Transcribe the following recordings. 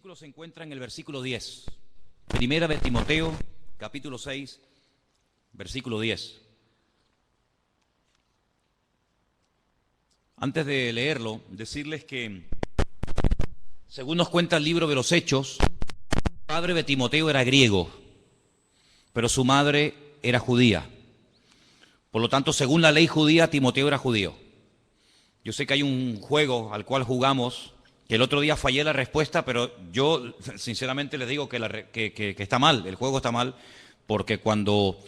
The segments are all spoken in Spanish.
versículo se encuentra en el versículo 10. Primera de Timoteo, capítulo 6, versículo 10. Antes de leerlo, decirles que, según nos cuenta el libro de los Hechos, el padre de Timoteo era griego, pero su madre era judía. Por lo tanto, según la ley judía, Timoteo era judío. Yo sé que hay un juego al cual jugamos, que el otro día fallé la respuesta, pero yo sinceramente les digo que está mal, el juego está mal, porque cuando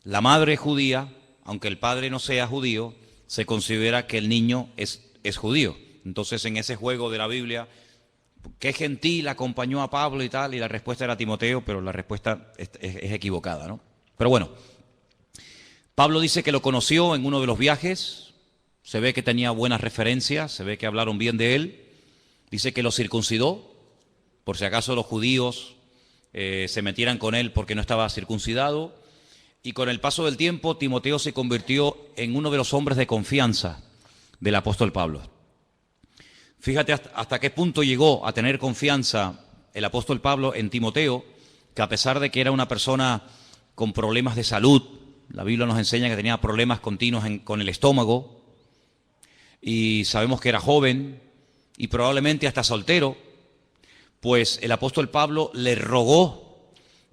la madre es judía, aunque el padre no sea judío, se considera que el niño es judío. Entonces, en ese juego de la Biblia, ¿qué gentil acompañó a Pablo y tal? Y la respuesta era Timoteo, pero la respuesta es equivocada, ¿no? Pero bueno, Pablo dice que lo conoció en uno de los viajes. Se ve que tenía buenas referencias, se ve que hablaron bien de él. Dice que lo circuncidó, por si acaso los judíos se metieran con él porque no estaba circuncidado. Y con el paso del tiempo, Timoteo se convirtió en uno de los hombres de confianza del apóstol Pablo. Fíjate hasta qué punto llegó a tener confianza el apóstol Pablo en Timoteo, que a pesar de que era una persona con problemas de salud, la Biblia nos enseña que tenía problemas continuos con el estómago, y sabemos que era joven y probablemente hasta soltero, pues el apóstol Pablo le rogó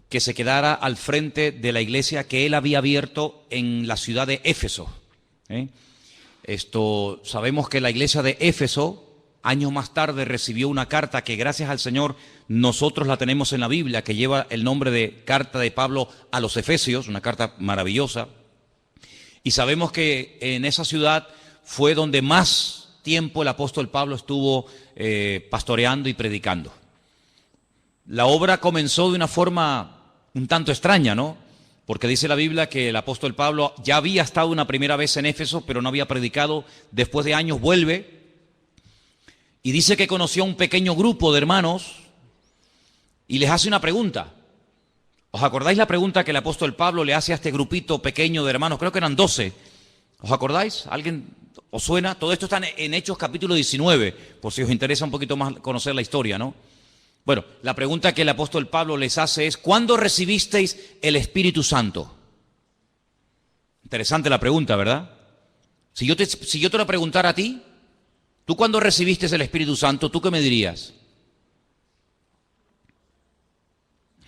que se quedara al frente de la iglesia que él había abierto en la ciudad de Éfeso. Sabemos que la iglesia de Éfeso, años más tarde, recibió una carta que gracias al Señor nosotros la tenemos en la Biblia, que lleva el nombre de Carta de Pablo a los Efesios, una carta maravillosa. Y sabemos que en esa ciudad fue donde más tiempo el apóstol Pablo estuvo pastoreando y predicando. La obra comenzó de una forma un tanto extraña, ¿no? Porque dice la Biblia que el apóstol Pablo ya había estado una primera vez en Éfeso, pero no había predicado. Después de años vuelve y dice que conoció a un pequeño grupo de hermanos y les hace una pregunta. ¿Os acordáis la pregunta que el apóstol Pablo le hace a este grupito pequeño de hermanos? Creo que eran 12. ¿Os acordáis? ¿Alguien os suena? Todo esto está en Hechos capítulo 19, por si os interesa un poquito más conocer la historia, ¿no? Bueno, la pregunta que el apóstol Pablo les hace es: ¿cuándo recibisteis el Espíritu Santo? Interesante la pregunta, ¿verdad? Si yo te la preguntara a ti, ¿tú cuándo recibiste el Espíritu Santo? ¿Tú qué me dirías?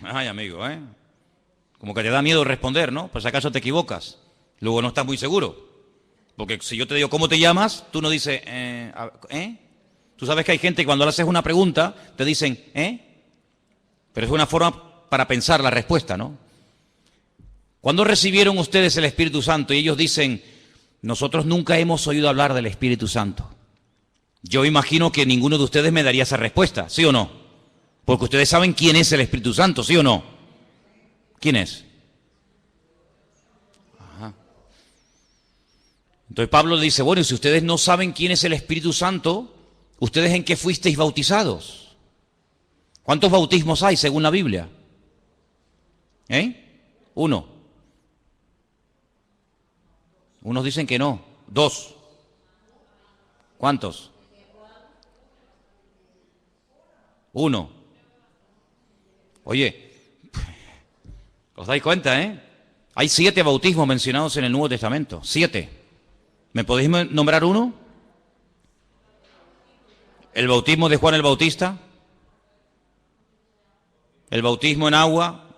Ay, amigo, como que te da miedo responder, ¿no? Por si acaso te equivocas. Luego no estás muy seguro. Porque si yo te digo ¿cómo te llamas? Tú no dices, Tú sabes que hay gente que cuando le haces una pregunta te dicen, Pero es una forma para pensar la respuesta, ¿no? ¿Cuándo recibieron ustedes el Espíritu Santo? Y ellos dicen, nosotros nunca hemos oído hablar del Espíritu Santo. Yo imagino que ninguno de ustedes me daría esa respuesta, ¿sí o no? Porque ustedes saben quién es el Espíritu Santo, ¿sí o no? ¿Quién es? Entonces Pablo le dice, bueno, si ustedes no saben quién es el Espíritu Santo, ¿ustedes en qué fuisteis bautizados? ¿Cuántos bautismos hay según la Biblia? 1. Unos dicen que no. 2. ¿Cuántos? 1. Oye, ¿os dais cuenta, Hay 7 bautismos mencionados en el Nuevo Testamento. 7. ¿Me podéis nombrar uno? El bautismo de Juan el Bautista. El bautismo en agua,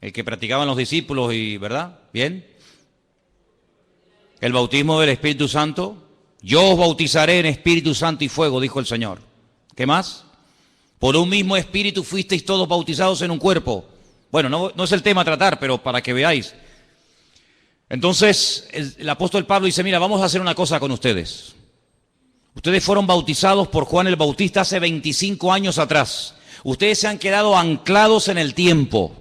el que practicaban los discípulos, ¿verdad? Bien. El bautismo del Espíritu Santo. Yo os bautizaré en Espíritu Santo y fuego, dijo el Señor. ¿Qué más? Por un mismo Espíritu fuisteis todos bautizados en un cuerpo. Bueno, no es el tema a tratar, pero para que veáis. Entonces el apóstol Pablo dice, mira, vamos a hacer una cosa con ustedes. Ustedes fueron bautizados por Juan el Bautista hace 25 años atrás. Ustedes se han quedado anclados en el tiempo.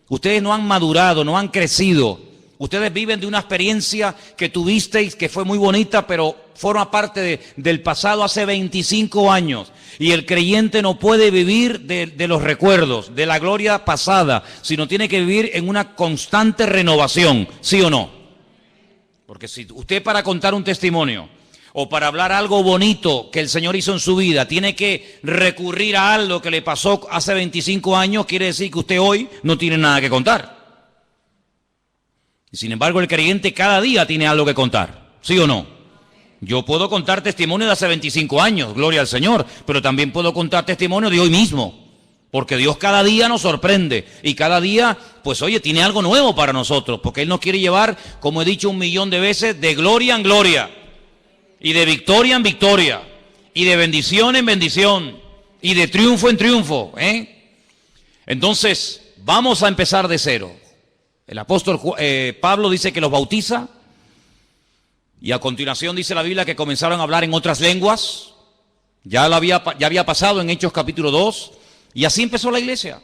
Ustedes no han madurado, no han crecido. Ustedes viven de una experiencia que tuvisteis que fue muy bonita, pero forma parte del pasado hace 25 años. Y el creyente no puede vivir de los recuerdos, de la gloria pasada, sino tiene que vivir en una constante renovación, ¿sí o no? Porque si usted, para contar un testimonio, o para hablar algo bonito que el Señor hizo en su vida, tiene que recurrir a algo que le pasó hace 25 años, quiere decir que usted hoy no tiene nada que contar. Y sin embargo, el creyente cada día tiene algo que contar, ¿sí o no? Yo puedo contar testimonio de hace 25 años, gloria al Señor, pero también puedo contar testimonio de hoy mismo, porque Dios cada día nos sorprende y cada día, pues oye, tiene algo nuevo para nosotros, porque Él nos quiere llevar, como he dicho 1.000.000 de veces, de gloria en gloria. Y de victoria en victoria, y de bendición en bendición, y de triunfo en triunfo, Entonces, vamos a empezar de cero. El apóstol Pablo dice que los bautiza, y a continuación dice la Biblia que comenzaron a hablar en otras lenguas. Ya había pasado en Hechos capítulo 2, y así empezó la iglesia,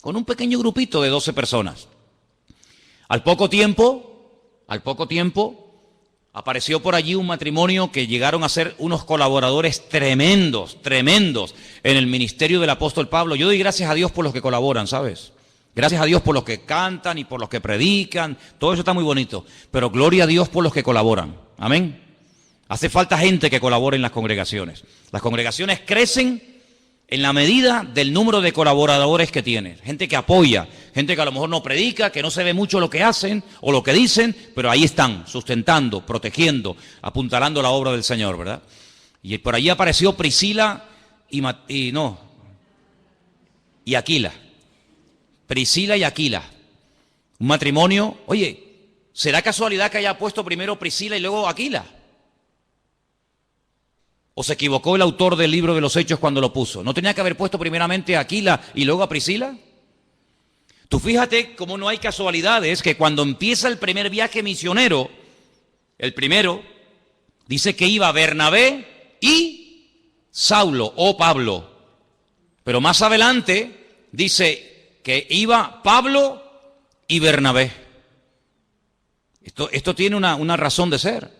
con un pequeño grupito de 12 personas. Al poco tiempo, apareció por allí un matrimonio que llegaron a ser unos colaboradores tremendos en el ministerio del apóstol Pablo. Yo doy gracias a Dios por los que colaboran, ¿sabes? Gracias a Dios por los que cantan y por los que predican, todo eso está muy bonito. Pero gloria a Dios por los que colaboran, amén. Hace falta gente que colabore en las congregaciones. Las congregaciones crecen en la medida del número de colaboradores que tienen. Gente que apoya, gente que a lo mejor no predica, que no se ve mucho lo que hacen o lo que dicen, pero ahí están, sustentando, protegiendo, apuntalando la obra del Señor, ¿verdad? Y por allí apareció Priscila y Aquila. Priscila y Aquila. Un matrimonio. Oye, ¿será casualidad que haya puesto primero Priscila y luego Aquila? ¿O se equivocó el autor del libro de los Hechos cuando lo puso? ¿No tenía que haber puesto primeramente a Aquila y luego a Priscila? Tú fíjate cómo no hay casualidades, que cuando empieza el primer viaje misionero, el primero, dice que iba Bernabé y Saulo o Pablo. Pero más adelante dice que iba Pablo y Bernabé. Esto tiene una razón de ser.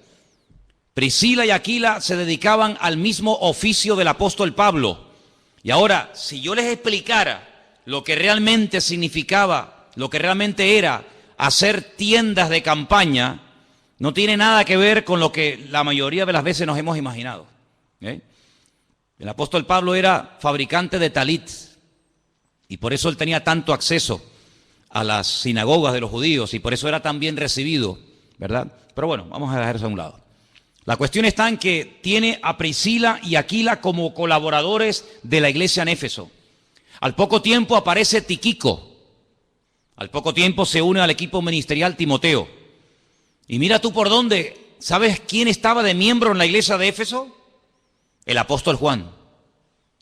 Priscila y Aquila se dedicaban al mismo oficio del apóstol Pablo. Y ahora, si yo les explicara lo que realmente significaba, lo que realmente era hacer tiendas de campaña, no tiene nada que ver con lo que la mayoría de las veces nos hemos imaginado. El apóstol Pablo era fabricante de talit, y por eso él tenía tanto acceso a las sinagogas de los judíos, y por eso era tan bien recibido, ¿verdad? Pero bueno, vamos a dejar eso a un lado. La cuestión está en que tiene a Priscila y Aquila como colaboradores de la iglesia en Éfeso. Al poco tiempo aparece Tíquico. Al poco tiempo se une al equipo ministerial Timoteo. Y mira tú por dónde. ¿Sabes quién estaba de miembro en la iglesia de Éfeso? El apóstol Juan.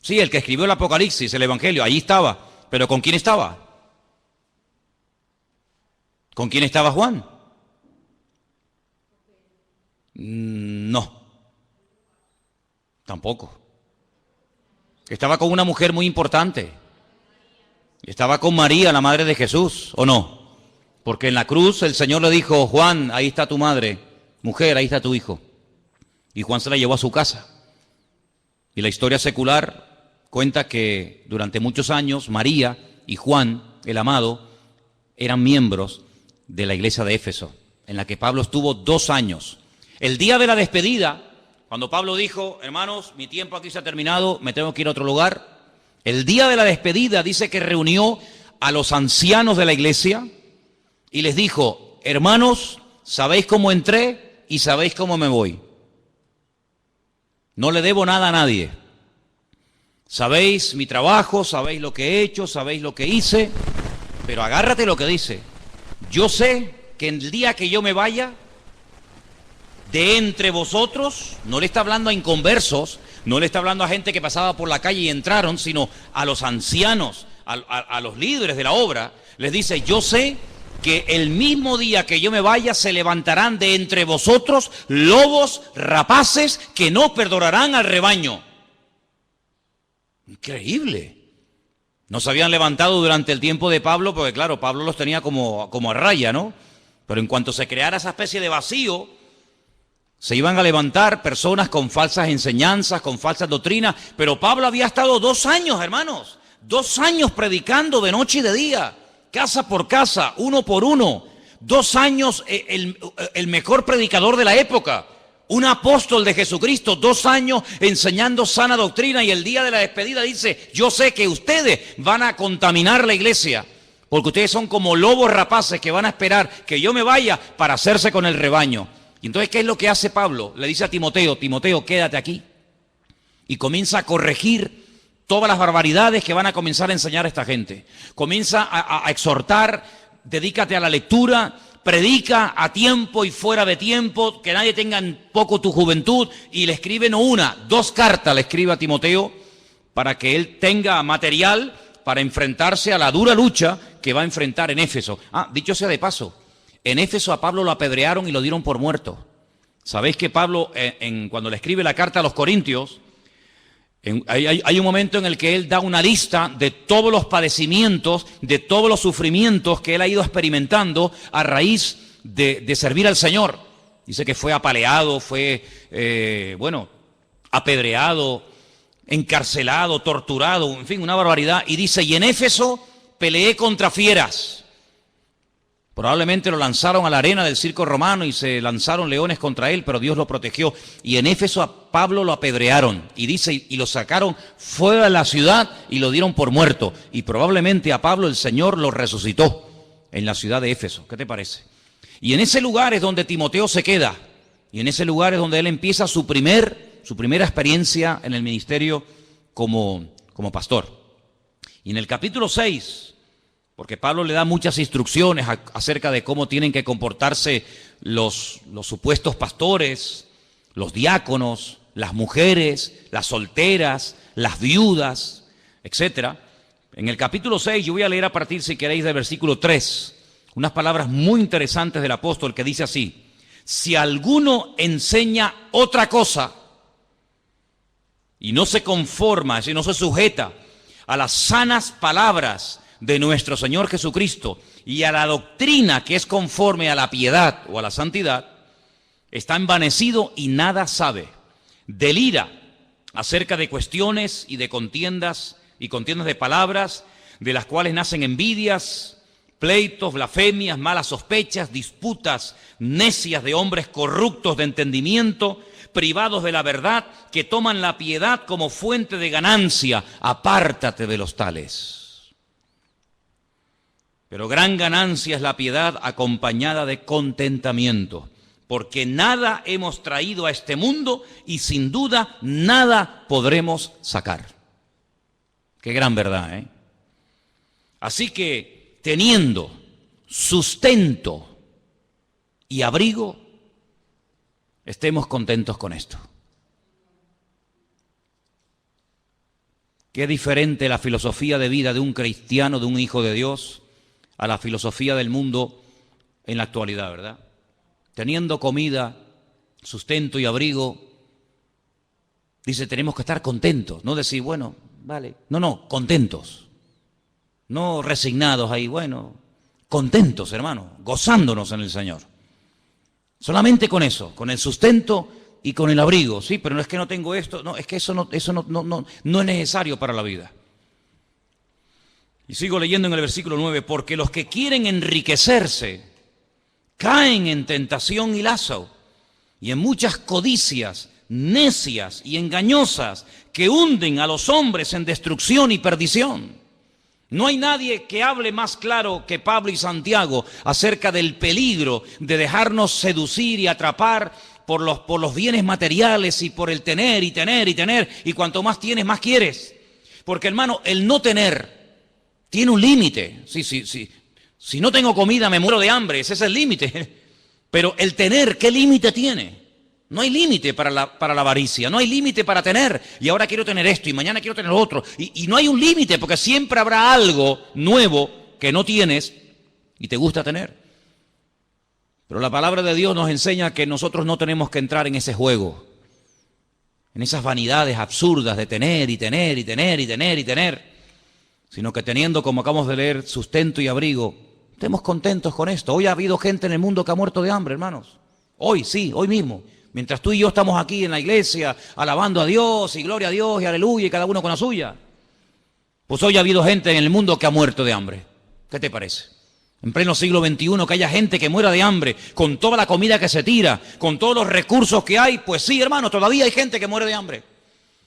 Sí, el que escribió el Apocalipsis, el Evangelio, allí estaba. ¿Pero con quién estaba? ¿Con quién estaba Juan? No, tampoco. Estaba con una mujer muy importante. Estaba con María, la madre de Jesús, ¿o no? Porque en la cruz el Señor le dijo: Juan, ahí está tu madre, mujer, ahí está tu hijo. Y Juan se la llevó a su casa. Y la historia secular cuenta que durante muchos años María y Juan, el amado, eran miembros de la iglesia de Éfeso, en la que Pablo estuvo 2 años. El día de la despedida, cuando Pablo dijo: hermanos, mi tiempo aquí se ha terminado, me tengo que ir a otro lugar. El día de la despedida dice que reunió a los ancianos de la iglesia y les dijo: hermanos, sabéis cómo entré y sabéis cómo me voy. No le debo nada a nadie. Sabéis mi trabajo, sabéis lo que he hecho, sabéis lo que hice, pero agárrate lo que dice. Yo sé que el día que yo me vaya, de entre vosotros, no le está hablando a inconversos, no le está hablando a gente que pasaba por la calle y entraron, sino a los ancianos, a los líderes de la obra, les dice: yo sé que el mismo día que yo me vaya se levantarán de entre vosotros lobos rapaces que no perdonarán al rebaño. Increíble. No se habían levantado durante el tiempo de Pablo, porque claro, Pablo los tenía como a raya, ¿no? Pero en cuanto se creara esa especie de vacío, se iban a levantar personas con falsas enseñanzas, con falsas doctrinas. Pero Pablo había estado 2 años, hermanos, 2 años predicando de noche y de día, casa por casa, uno por uno. 2 años, el mejor predicador de la época. Un apóstol de Jesucristo, 2 años enseñando sana doctrina, y el día de la despedida dice: yo sé que ustedes van a contaminar la iglesia, porque ustedes son como lobos rapaces que van a esperar que yo me vaya para hacerse con el rebaño. Y entonces, ¿qué es lo que hace Pablo? Le dice a Timoteo: Timoteo, quédate aquí. Y comienza a corregir todas las barbaridades que van a comenzar a enseñar a esta gente. Comienza a exhortar: dedícate a la lectura, predica a tiempo y fuera de tiempo, que nadie tenga en poco tu juventud. Y le escribe no una, 2 cartas le escribe a Timoteo para que él tenga material para enfrentarse a la dura lucha que va a enfrentar en Éfeso. Dicho sea de paso, en Éfeso a Pablo lo apedrearon y lo dieron por muerto. Sabéis que Pablo, cuando le escribe la carta a los Corintios, hay un momento en el que él da una lista de todos los padecimientos, de todos los sufrimientos que él ha ido experimentando a raíz de servir al Señor. Dice que fue apaleado, fue, apedreado, encarcelado, torturado, en fin, una barbaridad. Y dice: y en Éfeso peleé contra fieras. Probablemente lo lanzaron a la arena del circo romano y se lanzaron leones contra él, pero Dios lo protegió. Y en Éfeso a Pablo lo apedrearon, y dice, y lo sacaron fuera de la ciudad y lo dieron por muerto. Y probablemente a Pablo el Señor lo resucitó en la ciudad de Éfeso. ¿Qué te parece? Y en ese lugar es donde Timoteo se queda, y en ese lugar es donde él empieza su primera experiencia en el ministerio como pastor. Y en el capítulo 6... porque Pablo le da muchas instrucciones acerca de cómo tienen que comportarse los supuestos pastores, los diáconos, las mujeres, las solteras, las viudas, etc. En el capítulo 6, yo voy a leer a partir, si queréis, del versículo 3, unas palabras muy interesantes del apóstol que dice así: si alguno enseña otra cosa y no se conforma, si no se sujeta a las sanas palabras de nuestro Señor Jesucristo y a la doctrina que es conforme a la piedad o a la santidad, está envanecido y nada sabe. Delira acerca de cuestiones y de contiendas de palabras, de las cuales nacen envidias, pleitos, blasfemias, malas sospechas, disputas necias de hombres corruptos de entendimiento, privados de la verdad, que toman la piedad como fuente de ganancia. Apártate de los tales. Pero gran ganancia es la piedad acompañada de contentamiento, porque nada hemos traído a este mundo y sin duda nada podremos sacar. Qué gran verdad, ¿eh? Así que, teniendo sustento y abrigo, estemos contentos con esto. Qué diferente la filosofía de vida de un cristiano, de un hijo de Dios, a la filosofía del mundo en la actualidad, ¿verdad? Teniendo comida, sustento y abrigo, dice, tenemos que estar contentos, no decir, bueno, vale, no, contentos, no resignados ahí, bueno, contentos, hermano, gozándonos en el Señor. Solamente con eso, con el sustento y con el abrigo, sí, pero no es que no tengo esto, no, es que eso no es necesario para la vida. Y sigo leyendo en el versículo 9, porque los que quieren enriquecerse caen en tentación y lazo, y en muchas codicias necias y engañosas que hunden a los hombres en destrucción y perdición. No hay nadie que hable más claro que Pablo y Santiago acerca del peligro de dejarnos seducir y atrapar por los bienes materiales y por el tener y tener y tener, y cuanto más tienes, más quieres. Porque, hermano, el no tener tiene un límite. Sí. Si no tengo comida me muero de hambre, ese es el límite. Pero el tener, ¿qué límite tiene? No hay límite para la avaricia, no hay límite para tener. Y ahora quiero tener esto y mañana quiero tener lo otro. Y no hay un límite, porque siempre habrá algo nuevo que no tienes y te gusta tener. Pero la palabra de Dios nos enseña que nosotros no tenemos que entrar en ese juego, en esas vanidades absurdas de tener y tener y tener y tener y tener, sino que teniendo, como acabamos de leer, sustento y abrigo, estemos contentos con esto. Hoy ha habido gente en el mundo que ha muerto de hambre, hermanos. Hoy, sí, hoy mismo. Mientras tú y yo estamos aquí en la iglesia alabando a Dios y gloria a Dios y aleluya y cada uno con la suya, pues hoy ha habido gente en el mundo que ha muerto de hambre. ¿Qué te parece? En pleno siglo XXI, que haya gente que muera de hambre, con toda la comida que se tira, con todos los recursos que hay, pues sí, hermano, todavía hay gente que muere de hambre.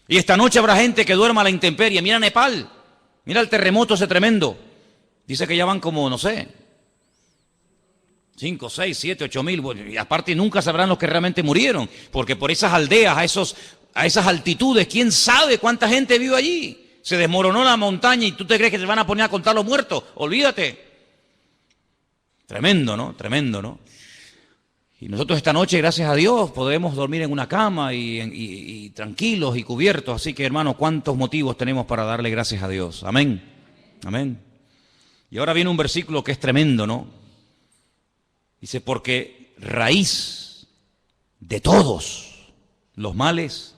Y esta noche habrá gente que duerma a la intemperie. Mira Nepal, mira el terremoto ese tremendo. Dice que ya van como, no sé, 5, 6, 7, 8 mil. Bueno, y aparte nunca sabrán los que realmente murieron, porque por esas aldeas, a esas altitudes, ¿quién sabe cuánta gente vive allí? Se desmoronó la montaña y tú te crees que te van a poner a contar los muertos. Olvídate. Tremendo, ¿no? Tremendo, ¿no? Y nosotros esta noche, gracias a Dios, podemos dormir en una cama y tranquilos y cubiertos. Así que, hermano, ¿cuántos motivos tenemos para darle gracias a Dios? Amén. Amén. Y ahora viene un versículo que es tremendo, ¿no? Dice, porque raíz de todos los males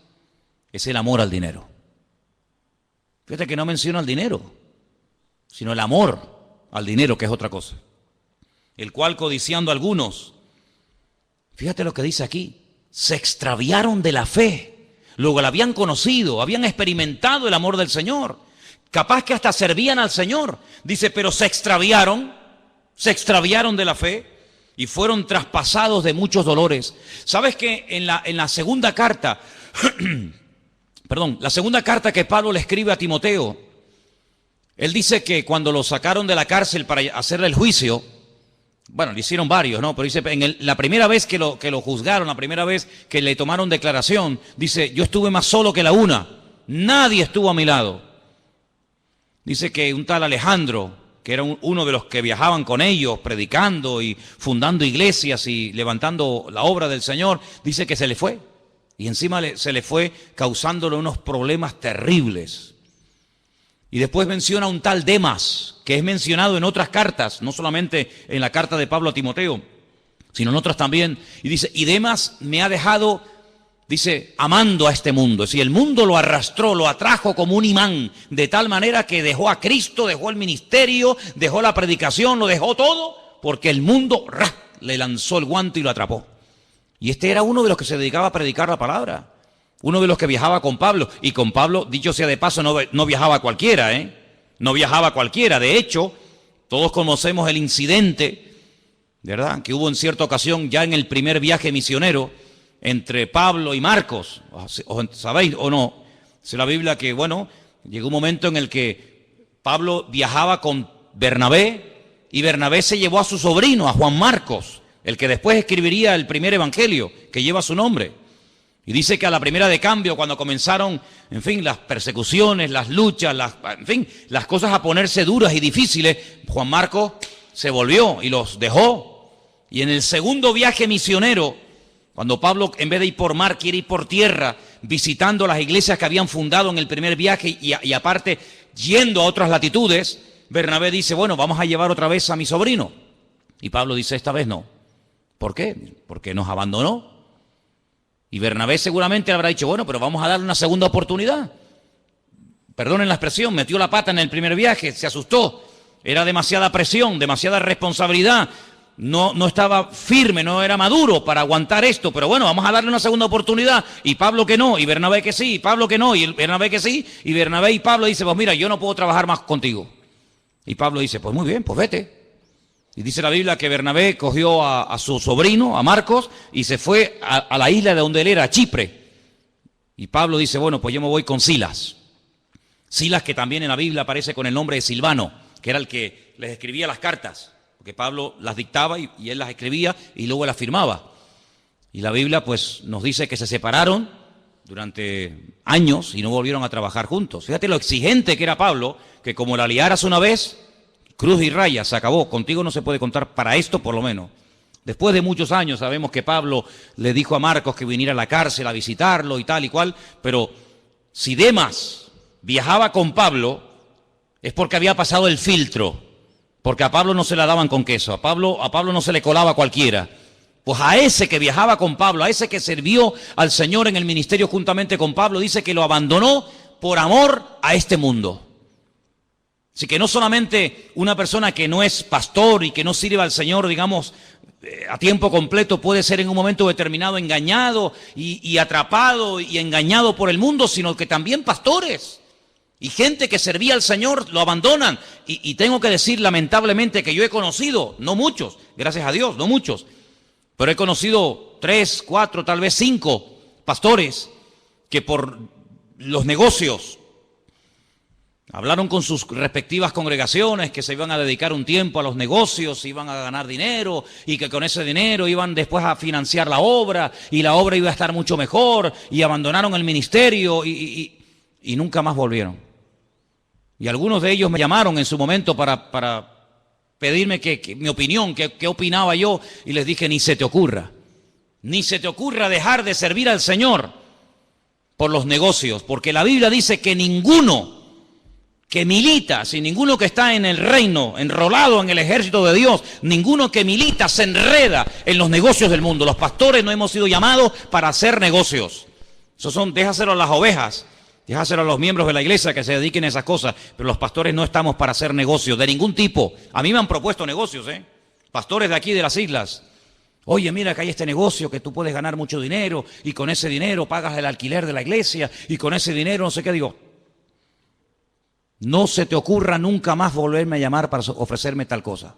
es el amor al dinero. Fíjate que no menciona el dinero, sino el amor al dinero, que es otra cosa. El cual, codiciando algunos, fíjate lo que dice aquí, se extraviaron de la fe. Luego la habían conocido, habían experimentado el amor del Señor. Capaz que hasta servían al Señor. Dice, pero se extraviaron de la fe y fueron traspasados de muchos dolores. ¿Sabes que en la segunda carta, la segunda carta que Pablo le escribe a Timoteo, él dice que cuando lo sacaron de la cárcel para hacerle el juicio, bueno, le hicieron varios, ¿no? Pero dice, la primera vez que lo juzgaron, la primera vez que le tomaron declaración, dice, yo estuve más solo que la una, nadie estuvo a mi lado. Dice que un tal Alejandro, que era uno de los que viajaban con ellos, predicando y fundando iglesias y levantando la obra del Señor, dice que se le fue. Y encima se le fue causándole unos problemas terribles. Y después menciona a un tal Demas, que es mencionado en otras cartas, no solamente en la carta de Pablo a Timoteo, sino en otras también. Y dice, y Demas me ha dejado, dice, amando a este mundo. Es decir, el mundo lo arrastró, lo atrajo como un imán, de tal manera que dejó a Cristo, dejó el ministerio, dejó la predicación, lo dejó todo, porque el mundo le lanzó el guante y lo atrapó. Y este era uno de los que se dedicaba a predicar la palabra. Uno de los que viajaba con Pablo, y con Pablo, dicho sea de paso, no viajaba cualquiera, ¿eh? No viajaba cualquiera. De hecho, todos conocemos el incidente, ¿verdad?, que hubo en cierta ocasión ya en el primer viaje misionero entre Pablo y Marcos. ¿Sabéis o no? Dice la Biblia que, bueno, llegó un momento en el que Pablo viajaba con Bernabé, y Bernabé se llevó a su sobrino, a Juan Marcos, el que después escribiría el primer evangelio que lleva su nombre. Y dice que a la primera de cambio, cuando comenzaron, en fin, las persecuciones, las luchas, las cosas a ponerse duras y difíciles, Juan Marcos se volvió y los dejó. Y en el segundo viaje misionero, cuando Pablo, en vez de ir por mar, quiere ir por tierra, visitando las iglesias que habían fundado en el primer viaje y aparte yendo a otras latitudes, Bernabé dice, bueno, vamos a llevar otra vez a mi sobrino. Y Pablo dice, esta vez no. ¿Por qué? Porque nos abandonó. Y Bernabé seguramente habrá dicho, bueno, pero vamos a darle una segunda oportunidad. Perdonen la expresión, metió la pata en el primer viaje, se asustó. Era demasiada presión, demasiada responsabilidad. No estaba firme, no era maduro para aguantar esto. Pero bueno, vamos a darle una segunda oportunidad. Y Pablo que no, y Bernabé que sí, y Pablo que no, y Bernabé que sí. Y Bernabé y Pablo dicen, pues mira, yo no puedo trabajar más contigo. Y Pablo dice, pues muy bien, pues vete. Y dice la Biblia que Bernabé cogió a su sobrino, a Marcos, y se fue a la isla de donde él era, a Chipre. Y Pablo dice, bueno, pues yo me voy con Silas. Silas, que también en la Biblia aparece con el nombre de Silvano, que era el que les escribía las cartas, porque Pablo las dictaba y él las escribía y luego las firmaba. Y la Biblia pues nos dice que se separaron durante años y no volvieron a trabajar juntos. Fíjate lo exigente que era Pablo, que como la liaras una vez, cruz y raya, se acabó. Contigo no se puede contar para esto por lo menos. Después de muchos años sabemos que Pablo le dijo a Marcos que viniera a la cárcel a visitarlo y tal y cual, pero si Demas viajaba con Pablo es porque había pasado el filtro, porque a Pablo no se la daban con queso, a Pablo no se le colaba cualquiera. Pues a ese que viajaba con Pablo, a ese que sirvió al Señor en el ministerio juntamente con Pablo, dice que lo abandonó por amor a este mundo. Así que no solamente una persona que no es pastor y que no sirve al Señor, digamos, a tiempo completo puede ser en un momento determinado engañado y atrapado y engañado por el mundo, sino que también pastores Y gente que servía al Señor lo abandonan. Y tengo que decir lamentablemente que yo he conocido, no muchos, gracias a Dios, no muchos, pero he conocido 3, 4, tal vez 5 pastores que por los negocios hablaron con sus respectivas congregaciones que se iban a dedicar un tiempo a los negocios, iban a ganar dinero y que con ese dinero iban después a financiar la obra y la obra iba a estar mucho mejor y abandonaron el ministerio y nunca más volvieron. Y algunos de ellos me llamaron en su momento para pedirme que mi opinión, qué opinaba yo, y les dije, ni se te ocurra dejar de servir al Señor por los negocios, porque la Biblia dice que ninguno que milita, si ninguno que está en el reino, enrolado en el ejército de Dios, ninguno que milita se enreda en los negocios del mundo. Los pastores no hemos sido llamados para hacer negocios. Déjaselo a las ovejas. Déjaselo a los miembros de la iglesia que se dediquen a esas cosas, pero los pastores no estamos para hacer negocios de ningún tipo. A mí me han propuesto negocios, pastores de aquí de las islas. Oye, mira que hay este negocio que tú puedes ganar mucho dinero y con ese dinero pagas el alquiler de la iglesia y con ese dinero no sé qué. Digo, no se te ocurra nunca más volverme a llamar para ofrecerme tal cosa.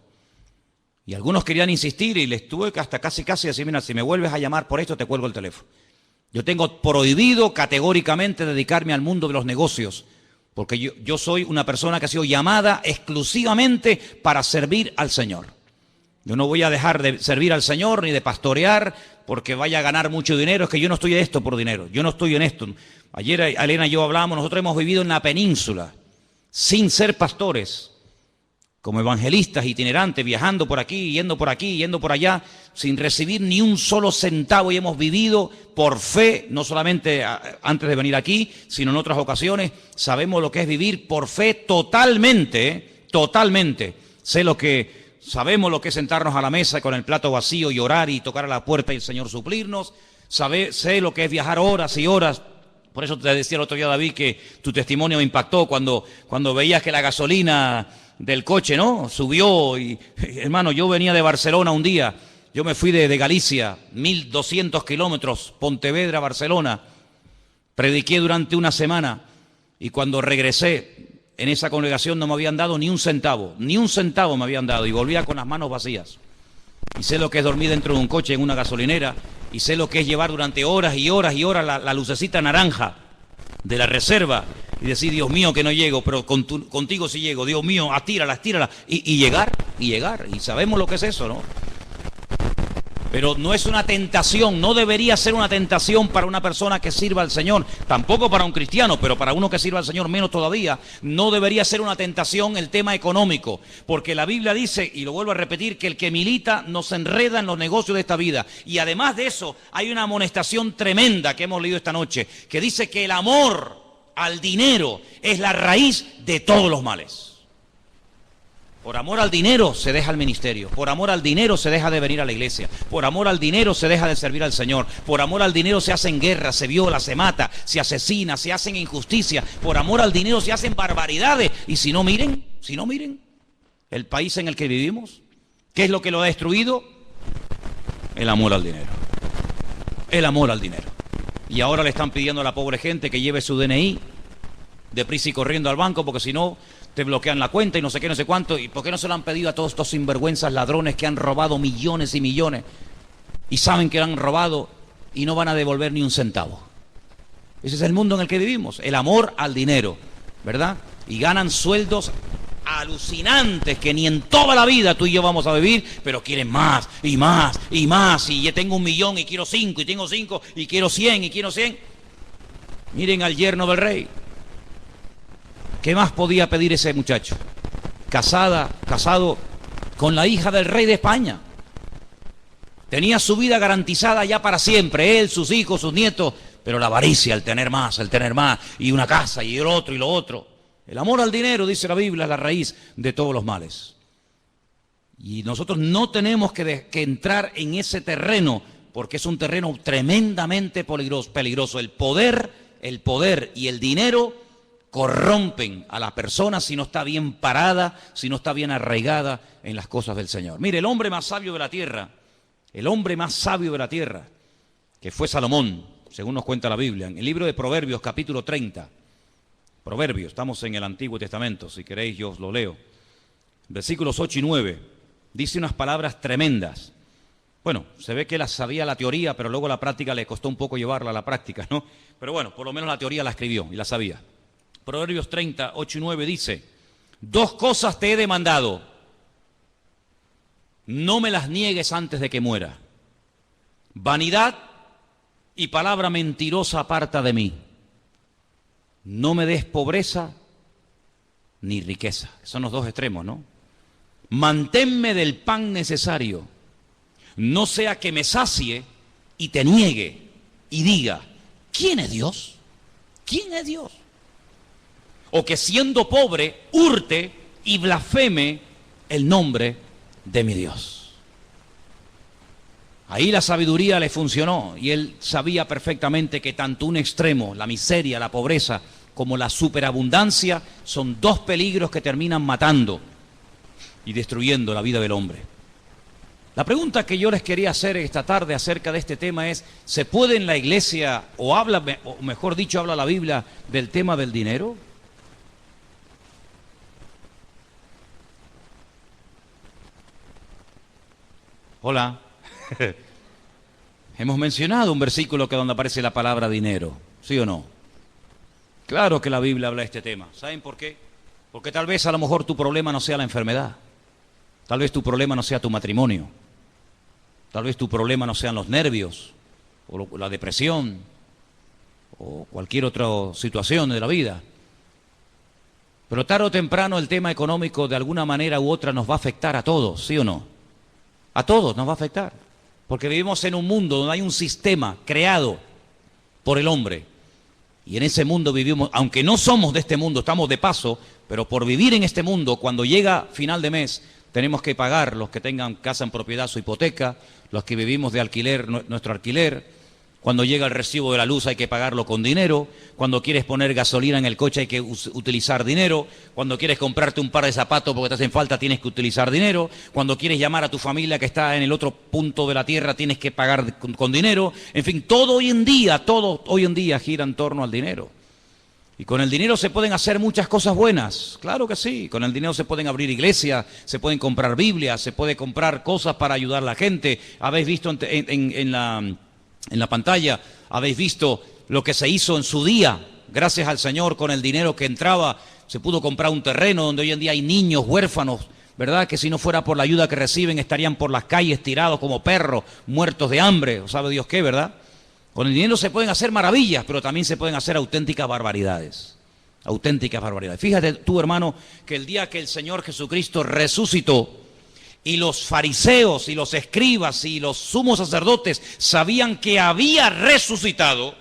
Y algunos querían insistir y les tuve que hasta casi decir, mira, si me vuelves a llamar por esto te cuelgo el teléfono. Yo tengo prohibido categóricamente dedicarme al mundo de los negocios, porque yo soy una persona que ha sido llamada exclusivamente para servir al Señor. Yo no voy a dejar de servir al Señor ni de pastorear porque vaya a ganar mucho dinero. Es que yo no estoy en esto por dinero, yo no estoy en esto. Ayer Elena y yo hablamos, nosotros hemos vivido en la península sin ser pastores, como evangelistas itinerantes, viajando por aquí, yendo por allá, sin recibir ni un solo centavo, y hemos vivido por fe, no solamente antes de venir aquí, sino en otras ocasiones. Sabemos lo que es vivir por fe totalmente, totalmente. Sabemos lo que es sentarnos a la mesa con el plato vacío y orar y tocar a la puerta y el Señor suplirnos. Sé lo que es viajar horas y horas. Por eso te decía el otro día, David, que tu testimonio me impactó cuando veías que la gasolina del coche, ¿no? Subió y, hermano, yo venía de Barcelona un día, yo me fui de Galicia, 1200 kilómetros, Pontevedra, Barcelona, prediqué durante una semana y cuando regresé en esa congregación no me habían dado ni un centavo me habían dado y volvía con las manos vacías. Y sé lo que es dormir dentro de un coche en una gasolinera y sé lo que es llevar durante horas y horas y horas la lucecita naranja de la reserva y decir, Dios mío, que no llego, pero contigo sí llego, Dios mío, estírala, y llegar, y sabemos lo que es eso, ¿no? Pero no es una tentación, no debería ser una tentación para una persona que sirva al Señor, tampoco para un cristiano, pero para uno que sirva al Señor menos todavía, no debería ser una tentación el tema económico, porque la Biblia dice, y lo vuelvo a repetir, que el que milita no se enreda en los negocios de esta vida. Y además de eso, hay una amonestación tremenda que hemos leído esta noche, que dice que el amor al dinero es la raíz de todos los males. Por amor al dinero se deja el ministerio, por amor al dinero se deja de venir a la iglesia, por amor al dinero se deja de servir al Señor, por amor al dinero se hacen guerras, se viola, se mata, se asesina, se hacen injusticias, por amor al dinero se hacen barbaridades. Y si no miren el país en el que vivimos, ¿qué es lo que lo ha destruido? El amor al dinero, el amor al dinero. Y ahora le están pidiendo a la pobre gente que lleve su DNI deprisa y corriendo al banco, porque si no te bloquean la cuenta y no sé qué, no sé cuánto. ¿Y por qué no se lo han pedido a todos estos sinvergüenzas ladrones que han robado millones y millones y saben que han robado y no van a devolver ni un centavo? Ese es el mundo en el que vivimos, el amor al dinero, ¿verdad? Y ganan sueldos alucinantes que ni en toda la vida tú y yo vamos a vivir, pero quieren más y más y más. Y ya tengo 1 millón y quiero 5, y tengo 5 y quiero 100 y quiero 100. Miren al yerno del rey. ¿Qué más podía pedir ese muchacho? Casado con la hija del rey de España. Tenía su vida garantizada ya para siempre, él, sus hijos, sus nietos, pero la avaricia, el tener más, y una casa, y el otro, y lo otro. El amor al dinero, dice la Biblia, es la raíz de todos los males. Y nosotros no tenemos que entrar en ese terreno, porque es un terreno tremendamente peligroso. El poder y el dinero corrompen a la persona si no está bien parada, si no está bien arraigada en las cosas del Señor. Mire, el hombre más sabio de la tierra, que fue Salomón, según nos cuenta la Biblia, en el libro de Proverbios, capítulo 30, Proverbios, estamos en el Antiguo Testamento, si queréis yo os lo leo. Versículos 8 y 9, dice unas palabras tremendas. Bueno, se ve que sabía la teoría, pero luego la práctica le costó un poco llevarla a la práctica, ¿no? Pero bueno, por lo menos la teoría la escribió y la sabía. Proverbios 30, 8 y 9 dice: 2 cosas te he demandado, no me las niegues antes de que muera. Vanidad y palabra mentirosa aparta de mí. No me des pobreza ni riqueza. Son los 2 extremos, ¿no? Manténme del pan necesario, no sea que me sacie y te niegue y diga: ¿quién es Dios? ¿Quién es Dios? O que siendo pobre hurte y blasfeme el nombre de mi Dios. Ahí la sabiduría le funcionó y él sabía perfectamente que tanto un extremo, la miseria, la pobreza, como la superabundancia, son 2 peligros que terminan matando y destruyendo la vida del hombre. La pregunta que yo les quería hacer esta tarde acerca de este tema es: ¿se puede en la iglesia, o mejor dicho, habla la Biblia del tema del dinero? Hola. Hemos mencionado un versículo que donde aparece la palabra dinero, ¿sí o no? Claro que la Biblia habla de este tema. ¿Saben por qué? Porque tal vez a lo mejor tu problema no sea la enfermedad. Tal vez tu problema no sea tu matrimonio. Tal vez tu problema no sean los nervios, o la depresión, o cualquier otra situación de la vida. Pero tarde o temprano el tema económico de alguna manera u otra nos va a afectar a todos, ¿sí o no? A todos nos va a afectar. Porque vivimos en un mundo donde hay un sistema creado por el hombre. Y en ese mundo vivimos, aunque no somos de este mundo, estamos de paso, pero por vivir en este mundo, cuando llega final de mes, tenemos que pagar, los que tengan casa en propiedad, su hipoteca, los que vivimos de alquiler, nuestro alquiler. Cuando llega el recibo de la luz hay que pagarlo con dinero. Cuando quieres poner gasolina en el coche hay que utilizar dinero. Cuando quieres comprarte un par de zapatos porque te hacen falta tienes que utilizar dinero. Cuando quieres llamar a tu familia que está en el otro punto de la tierra tienes que pagar con dinero. En fin, todo hoy en día gira en torno al dinero. Y con el dinero se pueden hacer muchas cosas buenas, claro que sí. Con el dinero se pueden abrir iglesias, se pueden comprar Biblias, se puede comprar cosas para ayudar a la gente. Habéis visto en la pantalla, habéis visto lo que se hizo en su día, gracias al Señor, con el dinero que entraba, se pudo comprar un terreno donde hoy en día hay niños huérfanos, ¿verdad? Que si no fuera por la ayuda que reciben estarían por las calles tirados como perros, muertos de hambre, o sabe Dios qué, ¿verdad? Con el dinero se pueden hacer maravillas, pero también se pueden hacer auténticas barbaridades. Auténticas barbaridades. Fíjate tú, hermano, que el día que el Señor Jesucristo resucitó, y los fariseos y los escribas y los sumos sacerdotes sabían que había resucitado,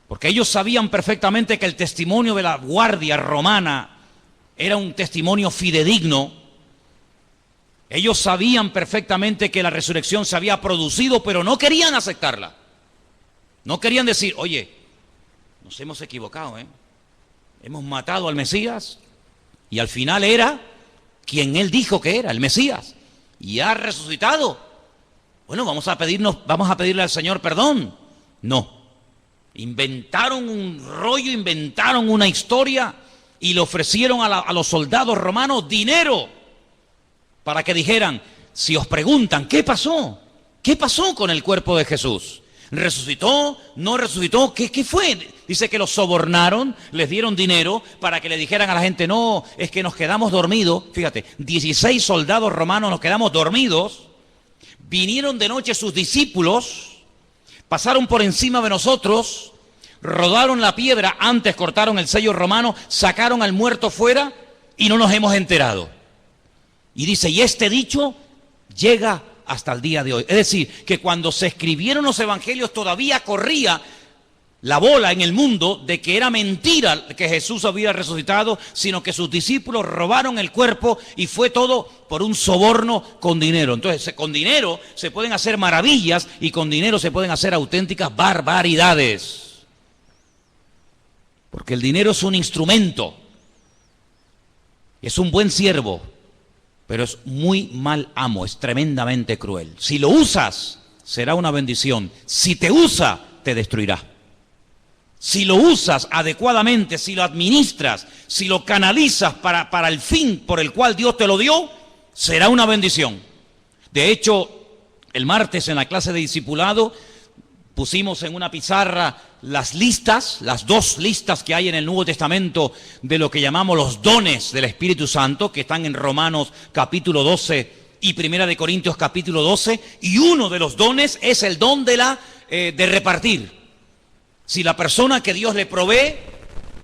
porque ellos sabían perfectamente que el testimonio de la guardia romana era un testimonio fidedigno. Ellos sabían perfectamente que la resurrección se había producido, pero no querían aceptarla. No querían decir: oye, nos hemos equivocado, hemos matado al Mesías y al final era quien él dijo que era, el Mesías, y ha resucitado. Bueno, vamos a pedirle al Señor perdón. No. Inventaron un rollo, inventaron una historia y le ofrecieron a los soldados romanos dinero para que dijeran: si os preguntan, ¿qué pasó? ¿Qué pasó con el cuerpo de Jesús? ¿Resucitó? ¿No resucitó? ¿Qué fue? Dice que los sobornaron, les dieron dinero para que le dijeran a la gente: no, es que nos quedamos dormidos. Fíjate, 16 soldados romanos nos quedamos dormidos. Vinieron de noche sus discípulos, pasaron por encima de nosotros, rodaron la piedra, antes cortaron el sello romano, sacaron al muerto fuera y no nos hemos enterado. Y dice, y este dicho llega hasta el día de hoy. Es decir, que cuando se escribieron los evangelios todavía corría la bola en el mundo de que era mentira que Jesús había resucitado, sino que sus discípulos robaron el cuerpo y fue todo por un soborno con dinero. Entonces, con dinero se pueden hacer maravillas y con dinero se pueden hacer auténticas barbaridades. Porque el dinero es un instrumento, es un buen siervo, pero es muy mal amo, es tremendamente cruel. Si lo usas, será una bendición. Si te usa, te destruirá. si lo usas adecuadamente, si lo administras, si lo canalizas para el fin por el cual Dios te lo dio, será una bendición. De hecho, el martes en la clase de discipulado pusimos en una pizarra las listas, las 2 listas que hay en el Nuevo Testamento de lo que llamamos los dones del Espíritu Santo, que están en Romanos capítulo 12 y Primera de Corintios capítulo 12, y uno de los dones es el don de repartir. Si la persona que Dios le provee,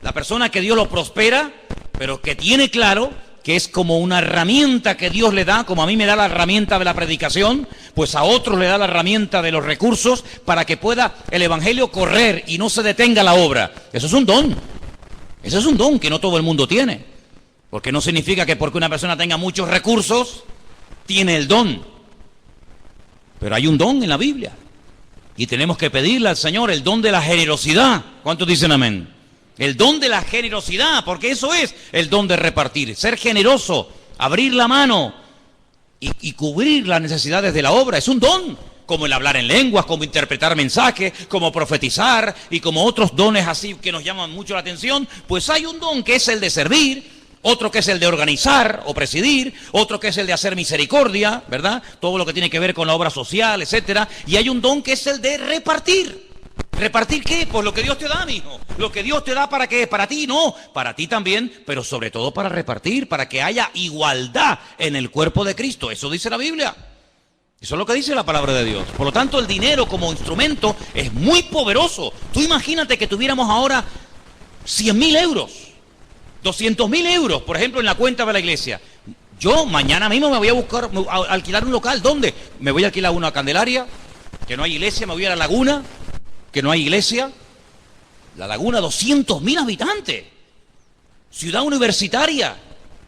la persona que Dios lo prospera, pero que tiene claro que es como una herramienta que Dios le da, como a mí me da la herramienta de la predicación, pues a otros le da la herramienta de los recursos para que pueda el evangelio correr y no se detenga la obra. Eso es un don. Eso es un don que no todo el mundo tiene. Porque no significa que porque una persona tenga muchos recursos, tiene el don. Pero hay un don en la Biblia. Y tenemos que pedirle al Señor el don de la generosidad. ¿Cuántos dicen amén? El don de la generosidad, porque eso es el don de repartir. Ser generoso, abrir la mano y cubrir las necesidades de la obra. Es un don, como el hablar en lenguas, como interpretar mensajes, como profetizar y como otros dones así que nos llaman mucho la atención. Pues hay un don que es el de servir, otro que es el de organizar o presidir, otro que es el de hacer misericordia, ¿verdad? Todo lo que tiene que ver con la obra social, etcétera. Y hay un don que es el de repartir. ¿Repartir qué? Pues lo que Dios te da, mijo. Lo que Dios te da, ¿para qué? Para ti, no. Para ti también, pero sobre todo para repartir, para que haya igualdad en el cuerpo de Cristo. Eso dice la Biblia. Eso es lo que dice la palabra de Dios. Por lo tanto, el dinero como instrumento es muy poderoso. Tú imagínate que tuviéramos ahora 100.000 euros. 200.000 euros, por ejemplo, en la cuenta de la iglesia. Yo mañana mismo me voy a alquilar un local. ¿Dónde? Me voy a alquilar uno a Candelaria, que no hay iglesia. Me voy a La Laguna, que no hay iglesia. La Laguna, 200.000 habitantes. Ciudad universitaria,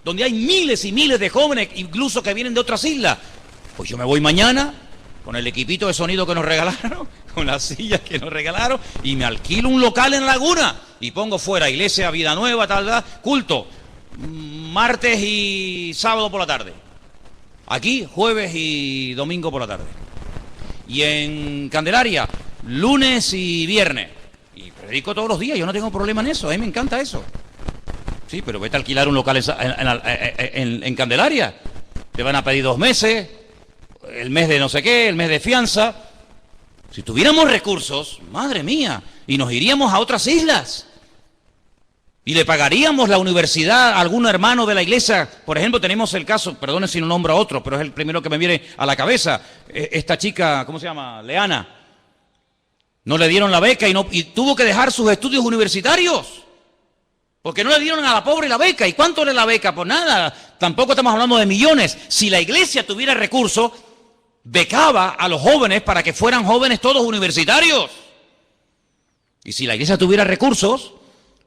donde hay miles y miles de jóvenes, incluso que vienen de otras islas. Pues yo me voy mañana con el equipito de sonido que nos regalaron, con las sillas que nos regalaron, y me alquilo un local en La Laguna y pongo fuera iglesia, vida nueva, tal, culto, martes y sábado por la tarde. Aquí, jueves y domingo por la tarde. Y en Candelaria, lunes y viernes. Y predico todos los días, yo no tengo problema en eso, a mí me encanta eso. Sí, pero vete a alquilar un local en Candelaria. Te van a pedir 2 meses, el mes de no sé qué, el mes de fianza. Si tuviéramos recursos, madre mía, y nos iríamos a otras islas. Y le pagaríamos la universidad a algún hermano de la iglesia. Por ejemplo, tenemos el caso, perdone si no nombro a otro, pero es el primero que me viene a la cabeza. Esta chica, ¿cómo se llama? Leana. No le dieron la beca y tuvo que dejar sus estudios universitarios. Porque no le dieron a la pobre la beca. ¿Y cuánto era la beca? Pues nada, tampoco estamos hablando de millones. Si la iglesia tuviera recursos, becaba a los jóvenes para que fueran jóvenes todos universitarios. Y si la iglesia tuviera recursos,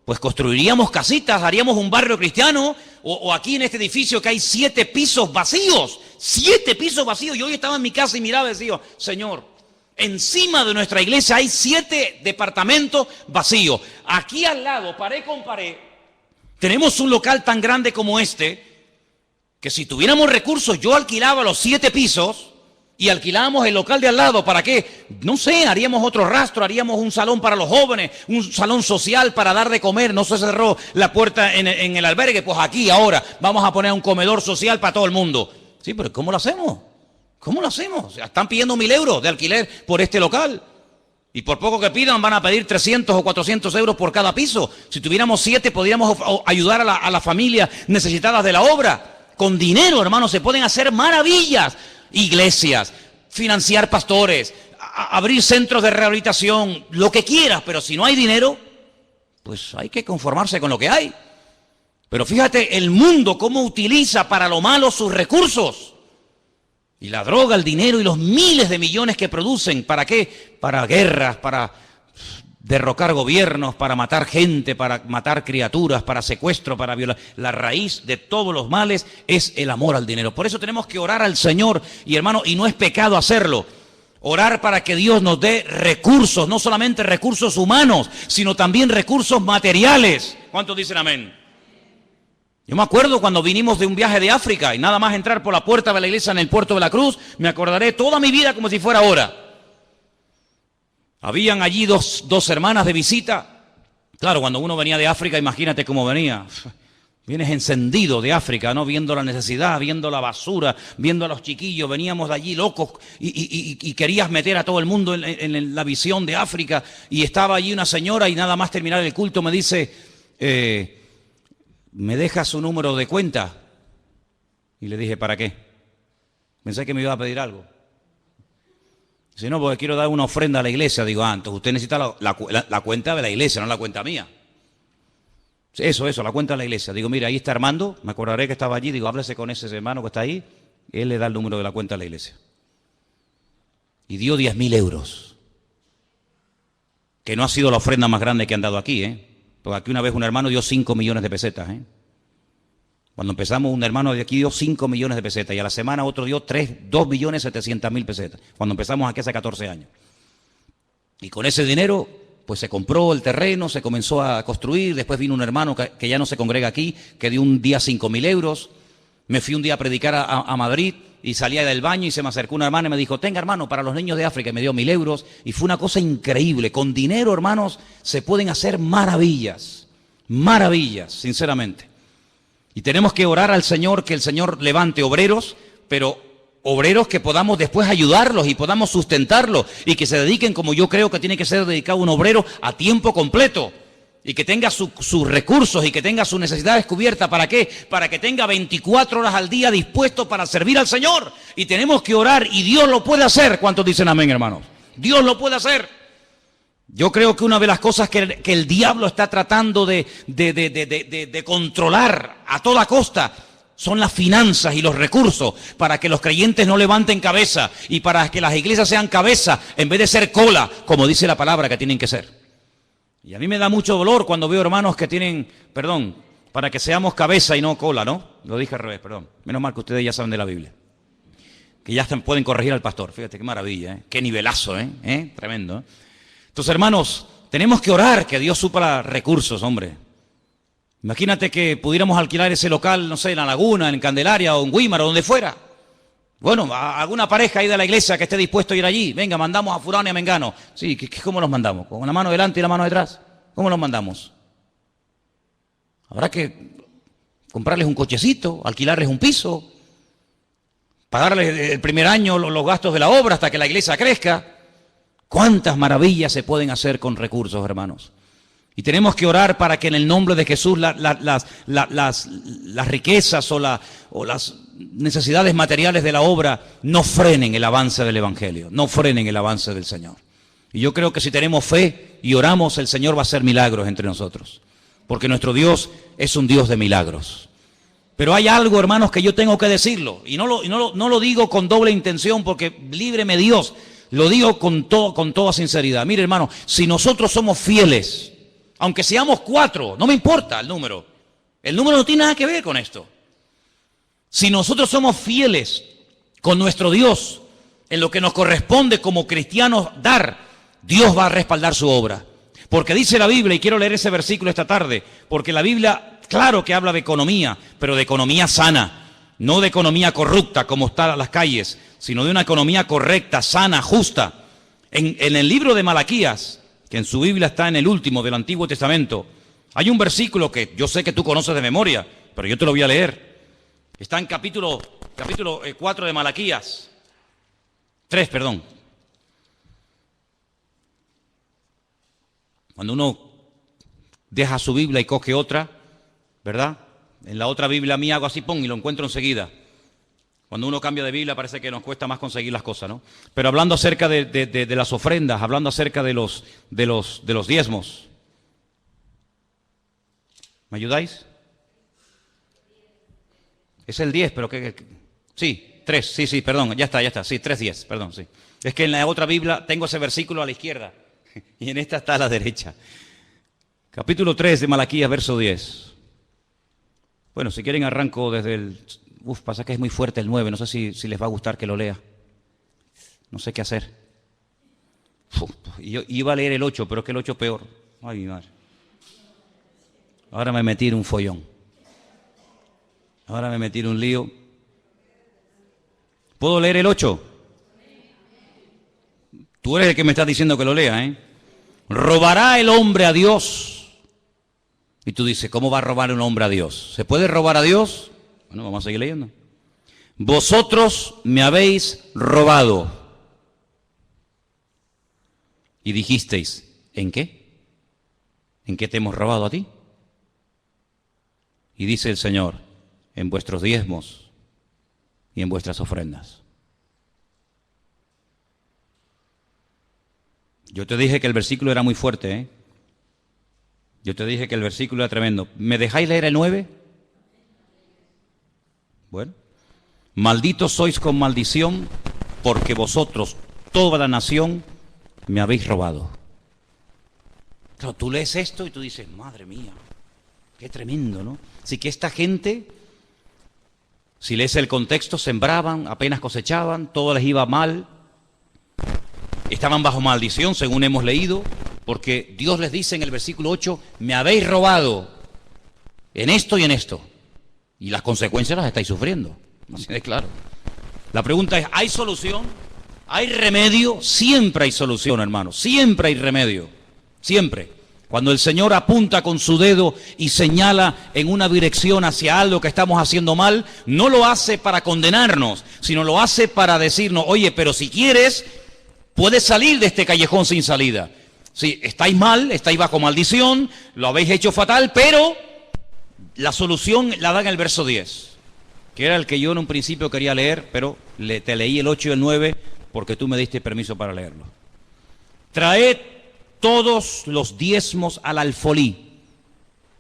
pues construiríamos casitas, haríamos un barrio cristiano, o aquí en este edificio que hay 7 pisos vacíos, 7 pisos vacíos. Yo hoy estaba en mi casa y miraba y decía, Señor, encima de nuestra iglesia hay 7 departamentos vacíos. Aquí al lado, pared con pared, tenemos un local tan grande como este, que si tuviéramos recursos, yo alquilaba los 7 pisos y alquilábamos el local de al lado. ¿Para qué? No sé, haríamos otro rastro, haríamos un salón para los jóvenes, un salón social para dar de comer. No se cerró la puerta en el albergue, pues aquí ahora vamos a poner un comedor social para todo el mundo. Sí, pero ¿cómo lo hacemos? ¿Cómo lo hacemos? O sea, están pidiendo 1.000 euros de alquiler por este local. Y por poco que pidan van a pedir 300 o 400 euros por cada piso. Si tuviéramos 7 podríamos ayudar a las familias necesitadas de la obra. Con dinero, hermanos, se pueden hacer maravillas. Iglesias, financiar pastores, abrir centros de rehabilitación, lo que quieras, pero si no hay dinero, pues hay que conformarse con lo que hay. Pero fíjate el mundo cómo utiliza para lo malo sus recursos. Y la droga, el dinero y los miles de millones que producen, ¿para qué? Para guerras, para derrocar gobiernos, para matar gente, para matar criaturas, para secuestro, para violar. La raíz de todos los males es el amor al dinero. Por eso tenemos que orar al Señor, y hermano, y no es pecado hacerlo. Orar para que Dios nos dé recursos, no solamente recursos humanos, sino también recursos materiales. ¿Cuántos dicen amén? Yo me acuerdo cuando vinimos de un viaje de África y nada más entrar por la puerta de la iglesia en el Puerto de la Cruz, me acordaré toda mi vida como si fuera ahora. Habían allí dos hermanas de visita, Claro, cuando uno venía de África, imagínate cómo venía. Vienes encendido de África, ¿no? Viendo la necesidad, viendo la basura, viendo a los chiquillos. Veníamos de allí locos y querías meter a todo el mundo en la visión de África. Y estaba allí una señora y nada más terminar el culto me dice, ¿me deja su número de cuenta? Y le dije, ¿para qué? Pensé que me iba a pedir algo. Si no, porque quiero dar una ofrenda a la iglesia. Digo, entonces usted necesita la cuenta de la iglesia, no la cuenta mía. Eso, la cuenta de la iglesia. Digo, mira, ahí está Armando, me acordaré que estaba allí. Digo, háblese con ese hermano que está ahí. Él le da el número de la cuenta de la iglesia. Y dio 10.000 euros. Que no ha sido la ofrenda más grande que han dado aquí, ¿eh? Porque aquí una vez un hermano dio 5 millones de pesetas, ¿eh? Cuando empezamos, un hermano de aquí dio 5 millones de pesetas y a la semana otro dio 2.700.000 pesetas. Cuando empezamos aquí hace 14 años. Y con ese dinero, pues se compró el terreno, se comenzó a construir. Después vino un hermano que ya no se congrega aquí, que dio un día 5.000 euros. Me fui un día a predicar a Madrid y salía del baño y se me acercó una hermana y me dijo, tenga hermano, para los niños de África, y me dio 1.000 euros. Y fue una cosa increíble. Con dinero, hermanos, se pueden hacer maravillas. Maravillas, sinceramente. Y tenemos que orar al Señor, que el Señor levante obreros, pero obreros que podamos después ayudarlos y podamos sustentarlos y que se dediquen, como yo creo que tiene que ser dedicado un obrero, a tiempo completo y que tenga sus recursos y que tenga sus necesidades cubiertas. ¿Para qué? Para que tenga 24 horas al día dispuesto para servir al Señor. Y tenemos que orar y Dios lo puede hacer. ¿Cuántos dicen amén, hermanos? Dios lo puede hacer. Yo creo que una de las cosas que el diablo está tratando de controlar a toda costa son las finanzas y los recursos para que los creyentes no levanten cabeza y para que las iglesias sean cabeza en vez de ser cola, como dice la palabra que tienen que ser. Y a mí me da mucho dolor cuando veo hermanos que tienen, para que seamos cabeza y no cola, ¿no? Lo dije al revés, perdón. Menos mal que ustedes ya saben de la Biblia. Que ya pueden corregir al pastor. Fíjate, qué maravilla, ¿eh? Qué nivelazo, ¿eh? Tremendo, ¿eh? Entonces, hermanos, tenemos que orar que Dios supla recursos, hombre. Imagínate que pudiéramos alquilar ese local, no sé, en La Laguna, en Candelaria o en Guímar o donde fuera. Bueno, a alguna pareja ahí de la iglesia que esté dispuesto a ir allí. Venga, mandamos a fulano y a mengano. Sí, ¿cómo los mandamos? ¿Con la mano delante y la mano detrás? ¿Cómo los mandamos? Habrá que comprarles un cochecito, alquilarles un piso, pagarles el primer año los gastos de la obra hasta que la iglesia crezca. ¿Cuántas maravillas se pueden hacer con recursos, hermanos? Y tenemos que orar para que en el nombre de Jesús las riquezas o las necesidades materiales de la obra no frenen el avance del Evangelio, no frenen el avance del Señor. Y yo creo que si tenemos fe y oramos, el Señor va a hacer milagros entre nosotros. Porque nuestro Dios es un Dios de milagros. Pero hay algo, hermanos, que yo tengo que decirlo. Y no lo digo con doble intención, porque líbreme Dios. Lo digo con toda sinceridad. Mire, hermano, si nosotros somos fieles, aunque seamos 4, no me importa el número. El número no tiene nada que ver con esto. Si nosotros somos fieles con nuestro Dios en lo que nos corresponde como cristianos dar, Dios va a respaldar su obra. Porque dice la Biblia, y quiero leer ese versículo esta tarde, porque la Biblia, claro que habla de economía, pero de economía sana. No de economía corrupta como están en las calles, sino de una economía correcta, sana, justa. En el libro de Malaquías, que en su Biblia está en el último del Antiguo Testamento, hay un versículo que yo sé que tú conoces de memoria, pero yo te lo voy a leer. Está en capítulo 4 de Malaquías. 3, perdón. Cuando uno deja su Biblia y coge otra, ¿verdad? En la otra Biblia mía hago así, pum, y lo encuentro enseguida. Cuando uno cambia de Biblia parece que nos cuesta más conseguir las cosas, ¿no? Pero hablando acerca de las ofrendas, hablando acerca de los diezmos. ¿Me ayudáis? Es el 10, pero sí, 3, sí, perdón, ya está, sí, 3:10, perdón, sí. Es que en la otra Biblia tengo ese versículo a la izquierda y en esta está a la derecha. Capítulo 3 de Malaquías, verso 10. Bueno, si quieren arranco desde el... pasa que es muy fuerte el 9, no sé si les va a gustar que lo lea. No sé qué hacer. Yo iba a leer el 8, pero es que el 8 es peor. Ay, mi madre. Ahora me metí en un follón. Ahora me metí en un lío. ¿Puedo leer el 8? Tú eres el que me estás diciendo que lo lea, ¿eh? ¿Robará el hombre a Dios? Y tú dices, ¿cómo va a robar un hombre a Dios? ¿Se puede robar a Dios? Bueno, vamos a seguir leyendo. Vosotros me habéis robado. Y dijisteis, ¿en qué? ¿En qué te hemos robado a ti? Y dice el Señor, en vuestros diezmos y en vuestras ofrendas. Yo te dije que el versículo era muy fuerte, ¿eh? Yo te dije que el versículo era tremendo. ¿Me dejáis leer el 9? Bueno. Malditos sois con maldición, porque vosotros, toda la nación, me habéis robado. Claro, tú lees esto y tú dices, madre mía, qué tremendo, ¿no? Así que esta gente, si lees el contexto, sembraban, apenas cosechaban, todo les iba mal, estaban bajo maldición, según hemos leído, porque Dios les dice en el versículo 8, me habéis robado en esto y en esto. Y las consecuencias las estáis sufriendo. Así de claro. La pregunta es, ¿hay solución? ¿Hay remedio? Siempre hay solución, hermano. Siempre hay remedio. Siempre. Cuando el Señor apunta con su dedo y señala en una dirección hacia algo que estamos haciendo mal, no lo hace para condenarnos, sino lo hace para decirnos, oye, pero si quieres, puedes salir de este callejón sin salida. Sí, estáis mal, estáis bajo maldición, lo habéis hecho fatal, pero la solución la da en el verso 10, que era el que yo en un principio quería leer, pero te leí el 8 y el 9 porque tú me diste permiso para leerlo. Traed todos los diezmos al alfolí.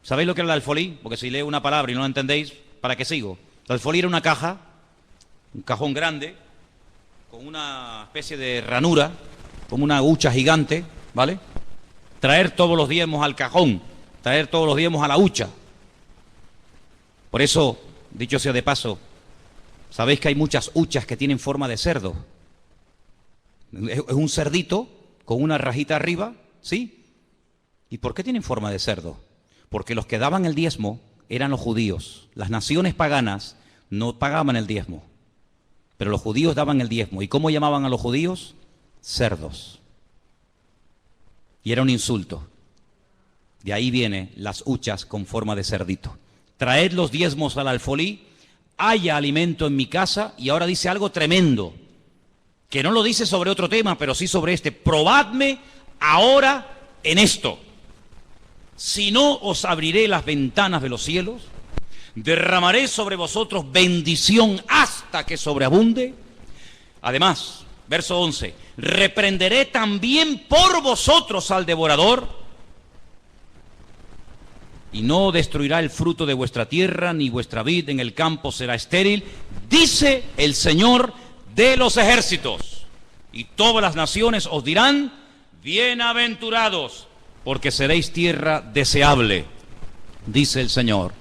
¿Sabéis lo que era el alfolí? Porque si leo una palabra y no la entendéis, ¿para qué sigo? El alfolí era una caja, un cajón grande, con una especie de ranura, como una hucha gigante, ¿vale? Traer todos los diezmos al cajón, traer todos los diezmos a la hucha. Por eso, dicho sea de paso, sabéis que hay muchas huchas que tienen forma de cerdo. Es un cerdito con una rajita arriba, ¿sí? ¿Y por qué tienen forma de cerdo? Porque los que daban el diezmo eran los judíos. Las naciones paganas no pagaban el diezmo, pero los judíos daban el diezmo. ¿Y cómo llamaban a los judíos? Cerdos. Y era un insulto. De ahí vienen las huchas con forma de cerdito. Traed los diezmos al alfolí, haya alimento en mi casa. Y ahora dice algo tremendo, que no lo dice sobre otro tema, pero sí sobre este. Probadme ahora en esto. Si no, os abriré las ventanas de los cielos, derramaré sobre vosotros bendición hasta que sobreabunde. Además, verso 11, reprenderé también por vosotros al devorador, y no destruirá el fruto de vuestra tierra, ni vuestra vid en el campo será estéril, dice el Señor de los ejércitos. Y todas las naciones os dirán, bienaventurados, porque seréis tierra deseable, dice el Señor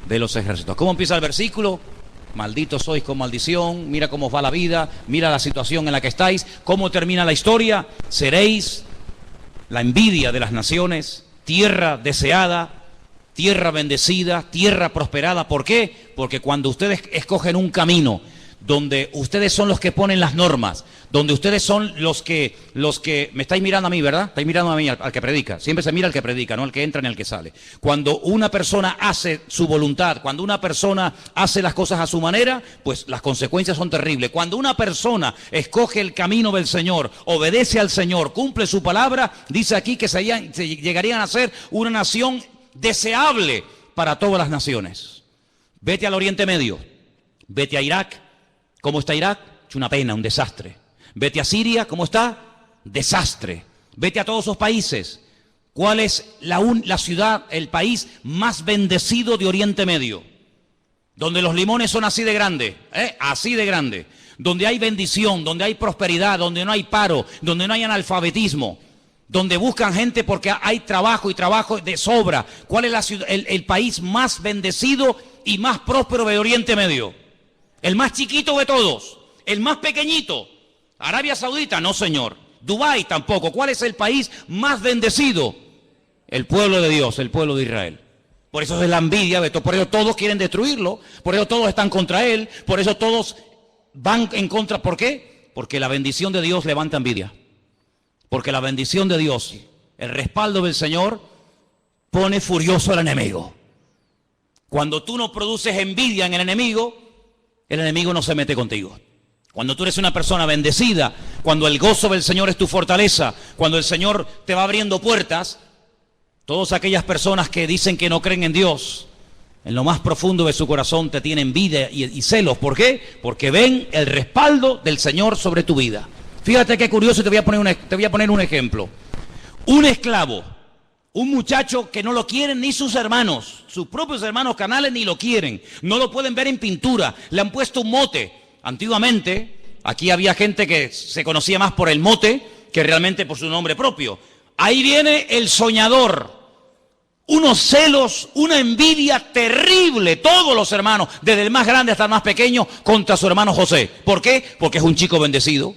de los ejércitos. ¿Cómo empieza el versículo? Malditos sois con maldición, mira cómo os va la vida, mira la situación en la que estáis. ¿Cómo termina la historia? Seréis la envidia de las naciones, tierra deseada, tierra bendecida, tierra prosperada. ¿Por qué? Porque cuando ustedes escogen un camino donde ustedes son los que ponen las normas, donde ustedes son los que me estáis mirando a mí, ¿verdad? Estáis mirando a mí, al que predica. Siempre se mira al que predica, no al que entra ni al que sale. Cuando una persona hace su voluntad, cuando una persona hace las cosas a su manera, pues las consecuencias son terribles. Cuando una persona escoge el camino del Señor, obedece al Señor, cumple su palabra, dice aquí que se llegarían a ser una nación deseable para todas las naciones. Vete al Oriente Medio, vete a Irak. ¿Cómo está Irak? Es una pena, un desastre. Vete a Siria, ¿cómo está? Desastre. Vete a todos esos países. ¿Cuál es la ciudad, el país más bendecido de Oriente Medio? Donde los limones son así de grandes, así de grandes. Donde hay bendición, donde hay prosperidad, donde no hay paro, donde no hay analfabetismo, donde buscan gente porque hay trabajo y trabajo de sobra. ¿Cuál es el país más bendecido y más próspero de Oriente Medio? El más chiquito de todos, el más pequeñito. Arabia Saudita, no señor. Dubái tampoco. ¿Cuál es el país más bendecido? El pueblo de Dios, el pueblo de Israel. Por eso es la envidia de todo. Por eso todos quieren destruirlo. Por eso todos están contra él. Por eso todos van en contra. ¿Por qué? Porque la bendición de Dios levanta envidia. Porque la bendición de Dios, el respaldo del Señor, pone furioso al enemigo. Cuando tú no produces envidia en el enemigo no se mete contigo. Cuando tú eres una persona bendecida, cuando el gozo del Señor es tu fortaleza, cuando el Señor te va abriendo puertas, todas aquellas personas que dicen que no creen en Dios, en lo más profundo de su corazón te tienen envidia y celos. ¿Por qué? Porque ven el respaldo del Señor sobre tu vida. Fíjate qué curioso, te voy a poner un ejemplo. Un esclavo, un muchacho que no lo quieren ni sus hermanos, sus propios hermanos carnales ni lo quieren, no lo pueden ver en pintura, le han puesto un mote. Antiguamente, aquí había gente que se conocía más por el mote que realmente por su nombre propio. Ahí viene el soñador. Unos celos, una envidia terrible, todos los hermanos, desde el más grande hasta el más pequeño, contra su hermano José. ¿Por qué? Porque es un chico bendecido,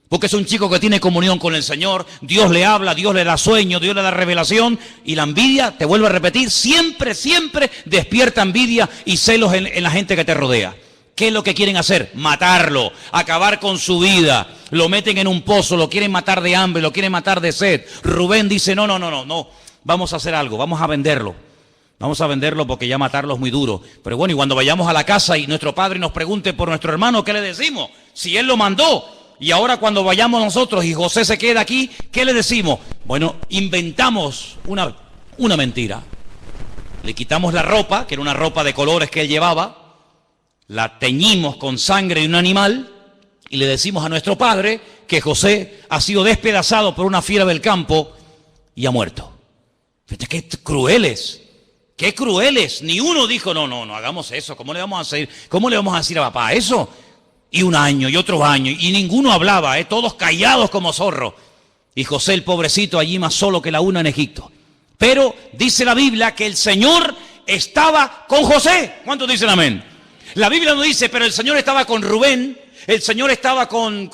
porque es un chico que tiene comunión con el Señor, Dios le habla, Dios le da sueño, Dios le da revelación, y la envidia, te vuelvo a repetir, siempre despierta envidia y celos en la gente que te rodea. ¿Qué es lo que quieren hacer? Matarlo, acabar con su vida. Lo meten en un pozo, lo quieren matar de hambre, lo quieren matar de sed. Rubén dice, no, vamos a hacer algo, vamos a venderlo. Vamos a venderlo porque ya matarlo es muy duro. Pero bueno, y cuando vayamos a la casa y nuestro padre nos pregunte por nuestro hermano, ¿qué le decimos? Si él lo mandó. Y ahora cuando vayamos nosotros y José se queda aquí, ¿qué le decimos? Bueno, inventamos una mentira. Le quitamos la ropa, que era una ropa de colores que él llevaba, la teñimos con sangre de un animal y le decimos a nuestro padre que José ha sido despedazado por una fiera del campo y ha muerto. Fíjate qué crueles. Ni uno dijo, no hagamos eso. ¿Cómo le vamos a hacer? ¿Cómo le vamos a decir a papá eso? Y un año y otro año y ninguno hablaba, todos callados como zorros. Y José, el pobrecito, allí más solo que la una en Egipto. Pero dice la Biblia que el Señor estaba con José. ¿Cuántos dicen amén? La Biblia no dice, pero el Señor estaba con Rubén, el Señor estaba con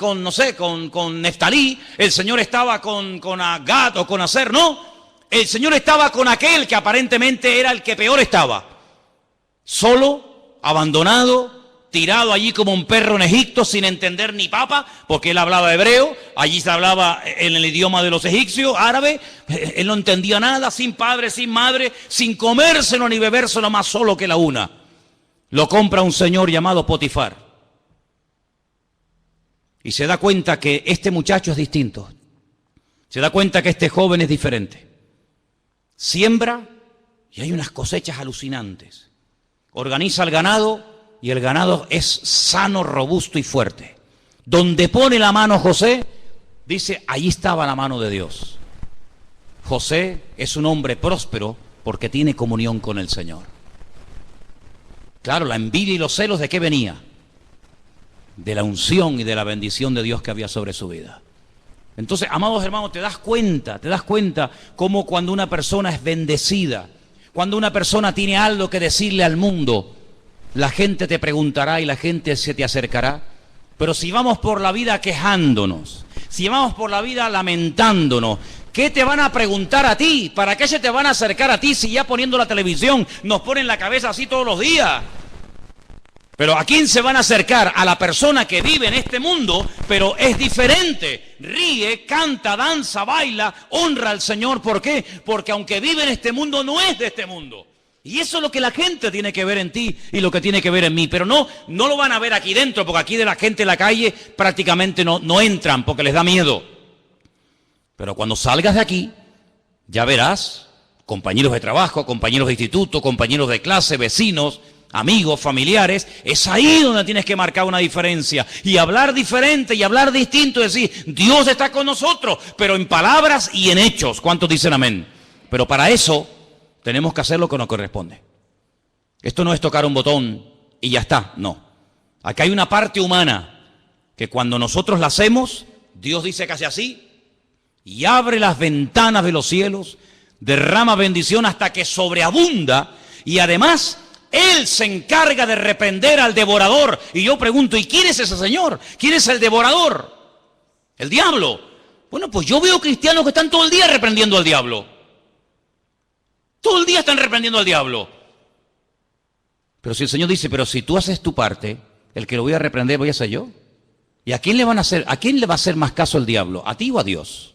Neftalí, el Señor estaba con Gad o con Aser. No, el Señor estaba con aquel que aparentemente era el que peor estaba. Solo, abandonado, tirado allí como un perro en Egipto sin entender ni papa, porque él hablaba hebreo, allí se hablaba en el idioma de los egipcios, árabe, él no entendía nada, sin padre, sin madre, sin comérselo ni bebérselo, más solo que la una. Lo compra un señor llamado Potifar y se da cuenta que este muchacho es distinto, se da cuenta que este joven es diferente. Siembra y hay unas cosechas alucinantes, organiza el ganado y el ganado es sano, robusto y fuerte. Donde pone la mano José, dice, allí estaba la mano de Dios. José es un hombre próspero porque tiene comunión con el Señor. Claro, la envidia y los celos, ¿de qué venía? De la unción y de la bendición de Dios que había sobre su vida. Entonces, amados hermanos, te das cuenta cómo cuando una persona es bendecida, cuando una persona tiene algo que decirle al mundo, la gente te preguntará y la gente se te acercará. Pero si vamos por la vida quejándonos, si vamos por la vida lamentándonos, ¿qué te van a preguntar a ti? ¿Para qué se te van a acercar a ti si ya poniendo la televisión nos ponen la cabeza así todos los días? Pero ¿a quién se van a acercar? A la persona que vive en este mundo, pero es diferente. Ríe, canta, danza, baila, honra al Señor. ¿Por qué? Porque aunque vive en este mundo, no es de este mundo. Y eso es lo que la gente tiene que ver en ti y lo que tiene que ver en mí. Pero no lo van a ver aquí dentro, porque aquí de la gente en la calle prácticamente no entran porque les da miedo. Pero cuando salgas de aquí, ya verás compañeros de trabajo, compañeros de instituto, compañeros de clase, vecinos, amigos, familiares. Es ahí donde tienes que marcar una diferencia y hablar diferente y hablar distinto, decir, Dios está con nosotros, pero en palabras y en hechos. ¿Cuántos dicen amén? Pero para eso tenemos que hacer lo que nos corresponde. Esto no es tocar un botón y ya está, no. Acá hay una parte humana que cuando nosotros la hacemos, Dios dice que hace así y abre las ventanas de los cielos, derrama bendición hasta que sobreabunda y además Él se encarga de reprender al devorador. Y yo pregunto, ¿y quién es ese señor? ¿Quién es el devorador? ¿El diablo? Bueno, pues yo veo cristianos que están todo el día reprendiendo al diablo. Todo el día están reprendiendo al diablo. Pero si el Señor dice, pero si tú haces tu parte, el que lo voy a reprender voy a ser yo. ¿Y a quién le va a hacer más caso el diablo? ¿A ti o a Dios?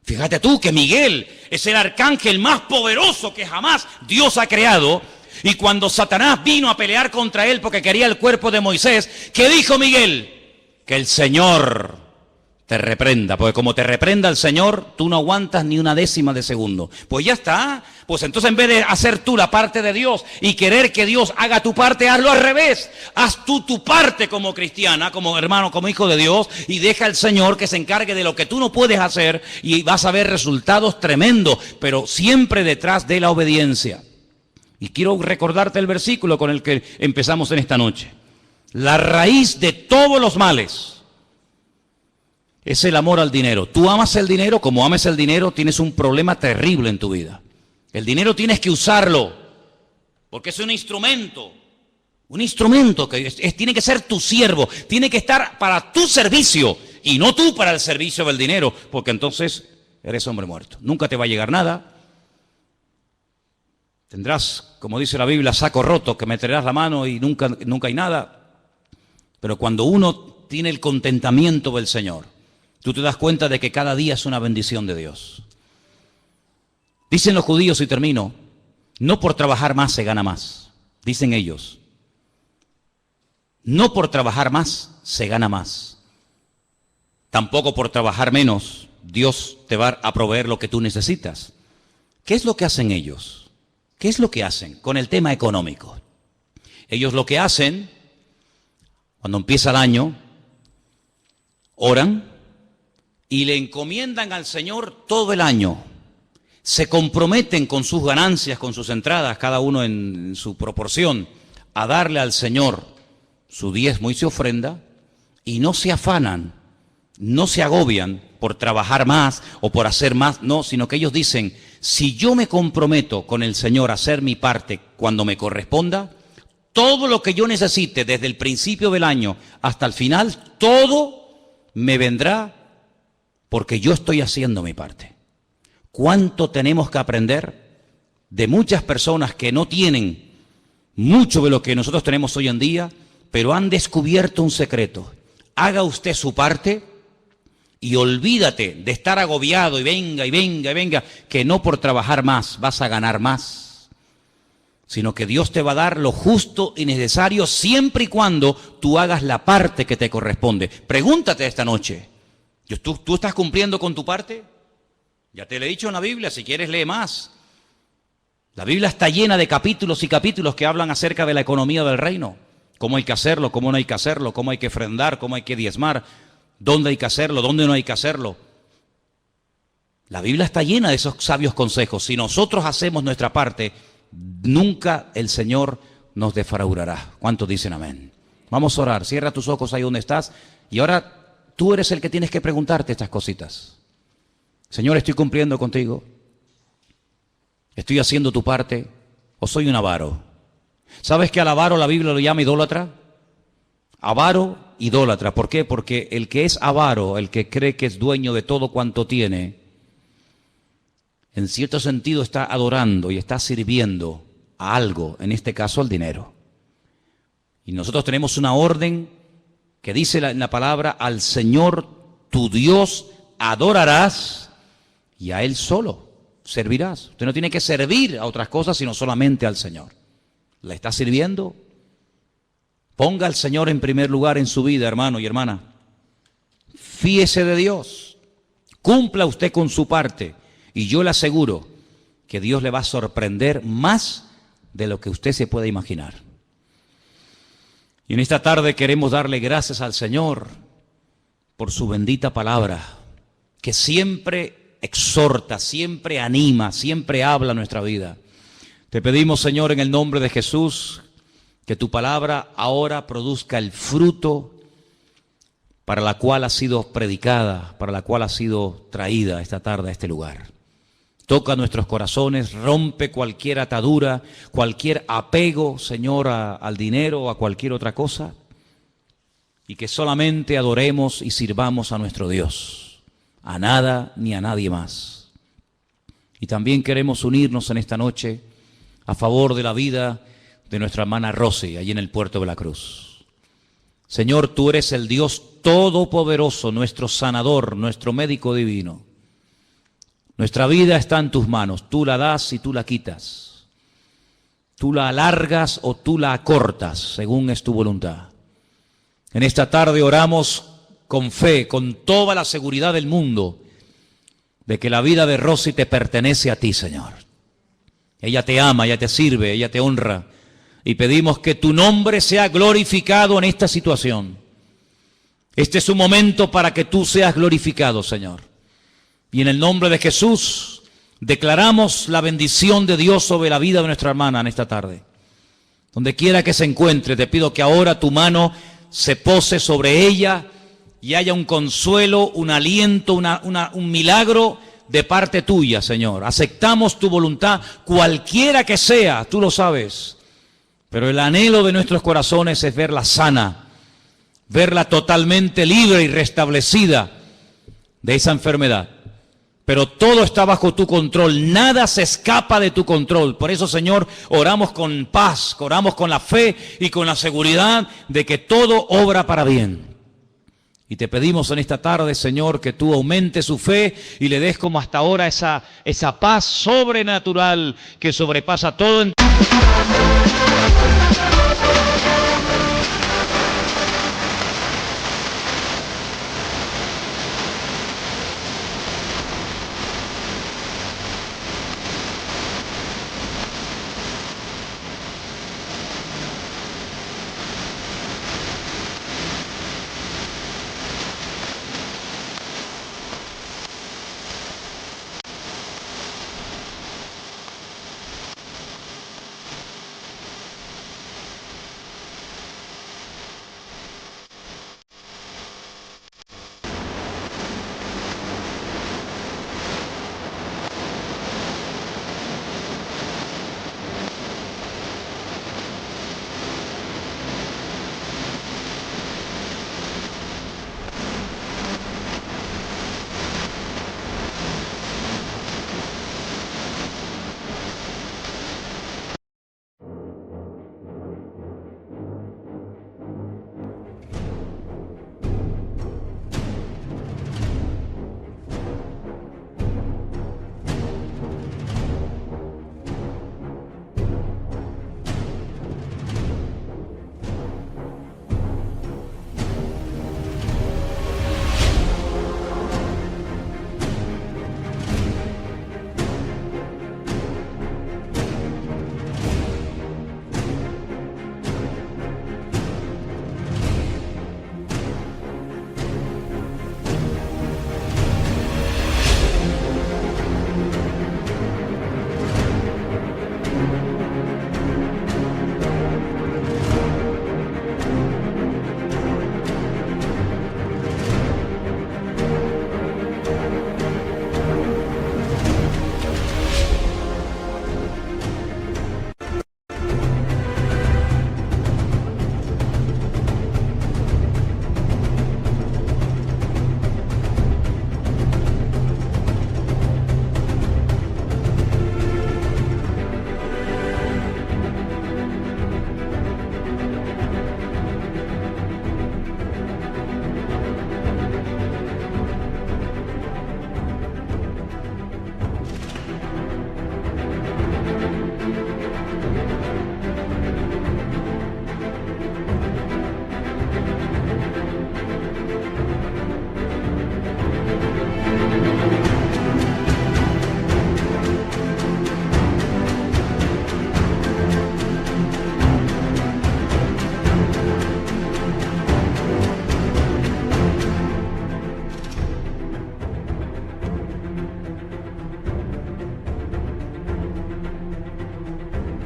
Fíjate tú que Miguel es el arcángel más poderoso que jamás Dios ha creado. Y cuando Satanás vino a pelear contra él porque quería el cuerpo de Moisés, ¿qué dijo Miguel? Que el Señor te reprenda, porque como te reprenda el Señor, tú no aguantas ni una décima de segundo. Pues ya está. Pues entonces en vez de hacer tú la parte de Dios y querer que Dios haga tu parte, hazlo al revés. Haz tú tu parte como cristiana, como hermano, como hijo de Dios, y deja al Señor que se encargue de lo que tú no puedes hacer, y vas a ver resultados tremendos, pero siempre detrás de la obediencia. Y quiero recordarte el versículo con el que empezamos en esta noche. La raíz de todos los males es el amor al dinero. Tú amas el dinero, como ames el dinero, tienes un problema terrible en tu vida. El dinero tienes que usarlo, porque es un instrumento que tiene que ser tu siervo, tiene que estar para tu servicio, y no tú para el servicio del dinero, porque entonces eres hombre muerto. Nunca te va a llegar nada. Tendrás, como dice la Biblia, saco roto, que meterás la mano y nunca hay nada. Pero cuando uno tiene el contentamiento del Señor, tú te das cuenta de que cada día es una bendición de Dios. Dicen los judíos, y termino, no por trabajar más se gana más. Dicen ellos, no por trabajar más se gana más. Tampoco por trabajar menos Dios te va a proveer lo que tú necesitas. ¿Qué es lo que hacen ellos? ¿Qué es lo que hacen con el tema económico? Ellos lo que hacen, cuando empieza el año, oran y le encomiendan al Señor todo el año. Se comprometen con sus ganancias, con sus entradas, cada uno en su proporción, a darle al Señor su diezmo y su ofrenda, y no se afanan, no se agobian por trabajar más o por hacer más, no, sino que ellos dicen, si yo me comprometo con el Señor a hacer mi parte cuando me corresponda, todo lo que yo necesite desde el principio del año hasta el final, todo me vendrá porque yo estoy haciendo mi parte. ¿Cuánto tenemos que aprender de muchas personas que no tienen mucho de lo que nosotros tenemos hoy en día, pero han descubierto un secreto? Haga usted su parte y olvídate de estar agobiado y venga, y venga, y venga, que no por trabajar más vas a ganar más, sino que Dios te va a dar lo justo y necesario siempre y cuando tú hagas la parte que te corresponde. Pregúntate esta noche, ¿tú estás cumpliendo con tu parte? Ya te lo he dicho en la Biblia, si quieres lee más. La Biblia está llena de capítulos y capítulos que hablan acerca de la economía del reino. Cómo hay que hacerlo, cómo no hay que hacerlo, cómo hay que ofrendar, cómo hay que diezmar, dónde hay que hacerlo, dónde no hay que hacerlo. La Biblia está llena de esos sabios consejos. Si nosotros hacemos nuestra parte, nunca el Señor nos defraudará. ¿Cuántos dicen amén? Vamos a orar. Cierra tus ojos ahí donde estás. Y ahora tú eres el que tienes que preguntarte estas cositas. Señor, ¿estoy cumpliendo contigo? ¿Estoy haciendo tu parte? ¿O soy un avaro? ¿Sabes que al avaro la Biblia lo llama idólatra? Avaro, idólatra. ¿Por qué? Porque el que es avaro, el que cree que es dueño de todo cuanto tiene, en cierto sentido está adorando y está sirviendo a algo, en este caso al dinero. Y nosotros tenemos una orden que dice en la palabra, al Señor tu Dios adorarás y a Él solo servirás. Usted no tiene que servir a otras cosas, sino solamente al Señor. ¿Le está sirviendo? Ponga al Señor en primer lugar en su vida, hermano y hermana. Fíese de Dios. Cumpla usted con su parte. Y yo le aseguro que Dios le va a sorprender más de lo que usted se puede imaginar. Y en esta tarde queremos darle gracias al Señor por su bendita palabra, que siempre exhorta, siempre anima, siempre habla nuestra vida. Te pedimos, Señor, en el nombre de Jesús, que tu palabra ahora produzca el fruto para la cual ha sido predicada, para la cual ha sido traída esta tarde a este lugar. Toca nuestros corazones, rompe cualquier atadura, cualquier apego, Señor, al dinero o a cualquier otra cosa, y que solamente adoremos y sirvamos a nuestro Dios, a nada ni a nadie más. Y también queremos unirnos en esta noche a favor de la vida de nuestra hermana Rosy, allí en el puerto de la Cruz. Señor, tú eres el Dios todopoderoso, nuestro sanador, nuestro médico divino. Nuestra vida está en tus manos. Tú la das y tú la quitas. Tú la alargas o tú la acortas, según es tu voluntad. En esta tarde oramos con fe, con toda la seguridad del mundo, de que la vida de Rosy te pertenece a ti, Señor. Ella te ama, ella te sirve, ella te honra. Y pedimos que tu nombre sea glorificado en esta situación. Este es un momento para que tú seas glorificado, Señor. Y en el nombre de Jesús declaramos la bendición de Dios sobre la vida de nuestra hermana en esta tarde. Donde quiera que se encuentre, te pido que ahora tu mano se pose sobre ella y haya un consuelo, un aliento, un milagro de parte tuya, Señor. Aceptamos tu voluntad, cualquiera que sea, tú lo sabes. Pero el anhelo de nuestros corazones es verla sana, verla totalmente libre y restablecida de esa enfermedad. Pero todo está bajo tu control, nada se escapa de tu control. Por eso, Señor, oramos con paz, oramos con la fe y con la seguridad de que todo obra para bien. Y te pedimos en esta tarde, Señor, que tú aumentes su fe y le des como hasta ahora esa paz sobrenatural que sobrepasa todo.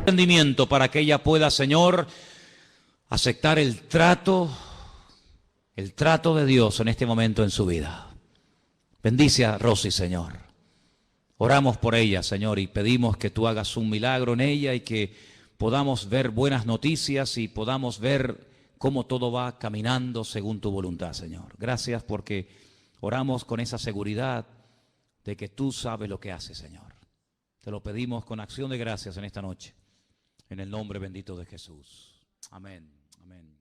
Entendimiento para que ella pueda, Señor, aceptar el trato de Dios en este momento en su vida. Bendice a Rosy, Señor. Oramos por ella, Señor, y pedimos que tú hagas un milagro en ella y que podamos ver buenas noticias y podamos ver cómo todo va caminando según tu voluntad, Señor. Gracias porque oramos con esa seguridad de que tú sabes lo que haces, Señor. Te lo pedimos con acción de gracias en esta noche. En el nombre bendito de Jesús. Amén. Amén.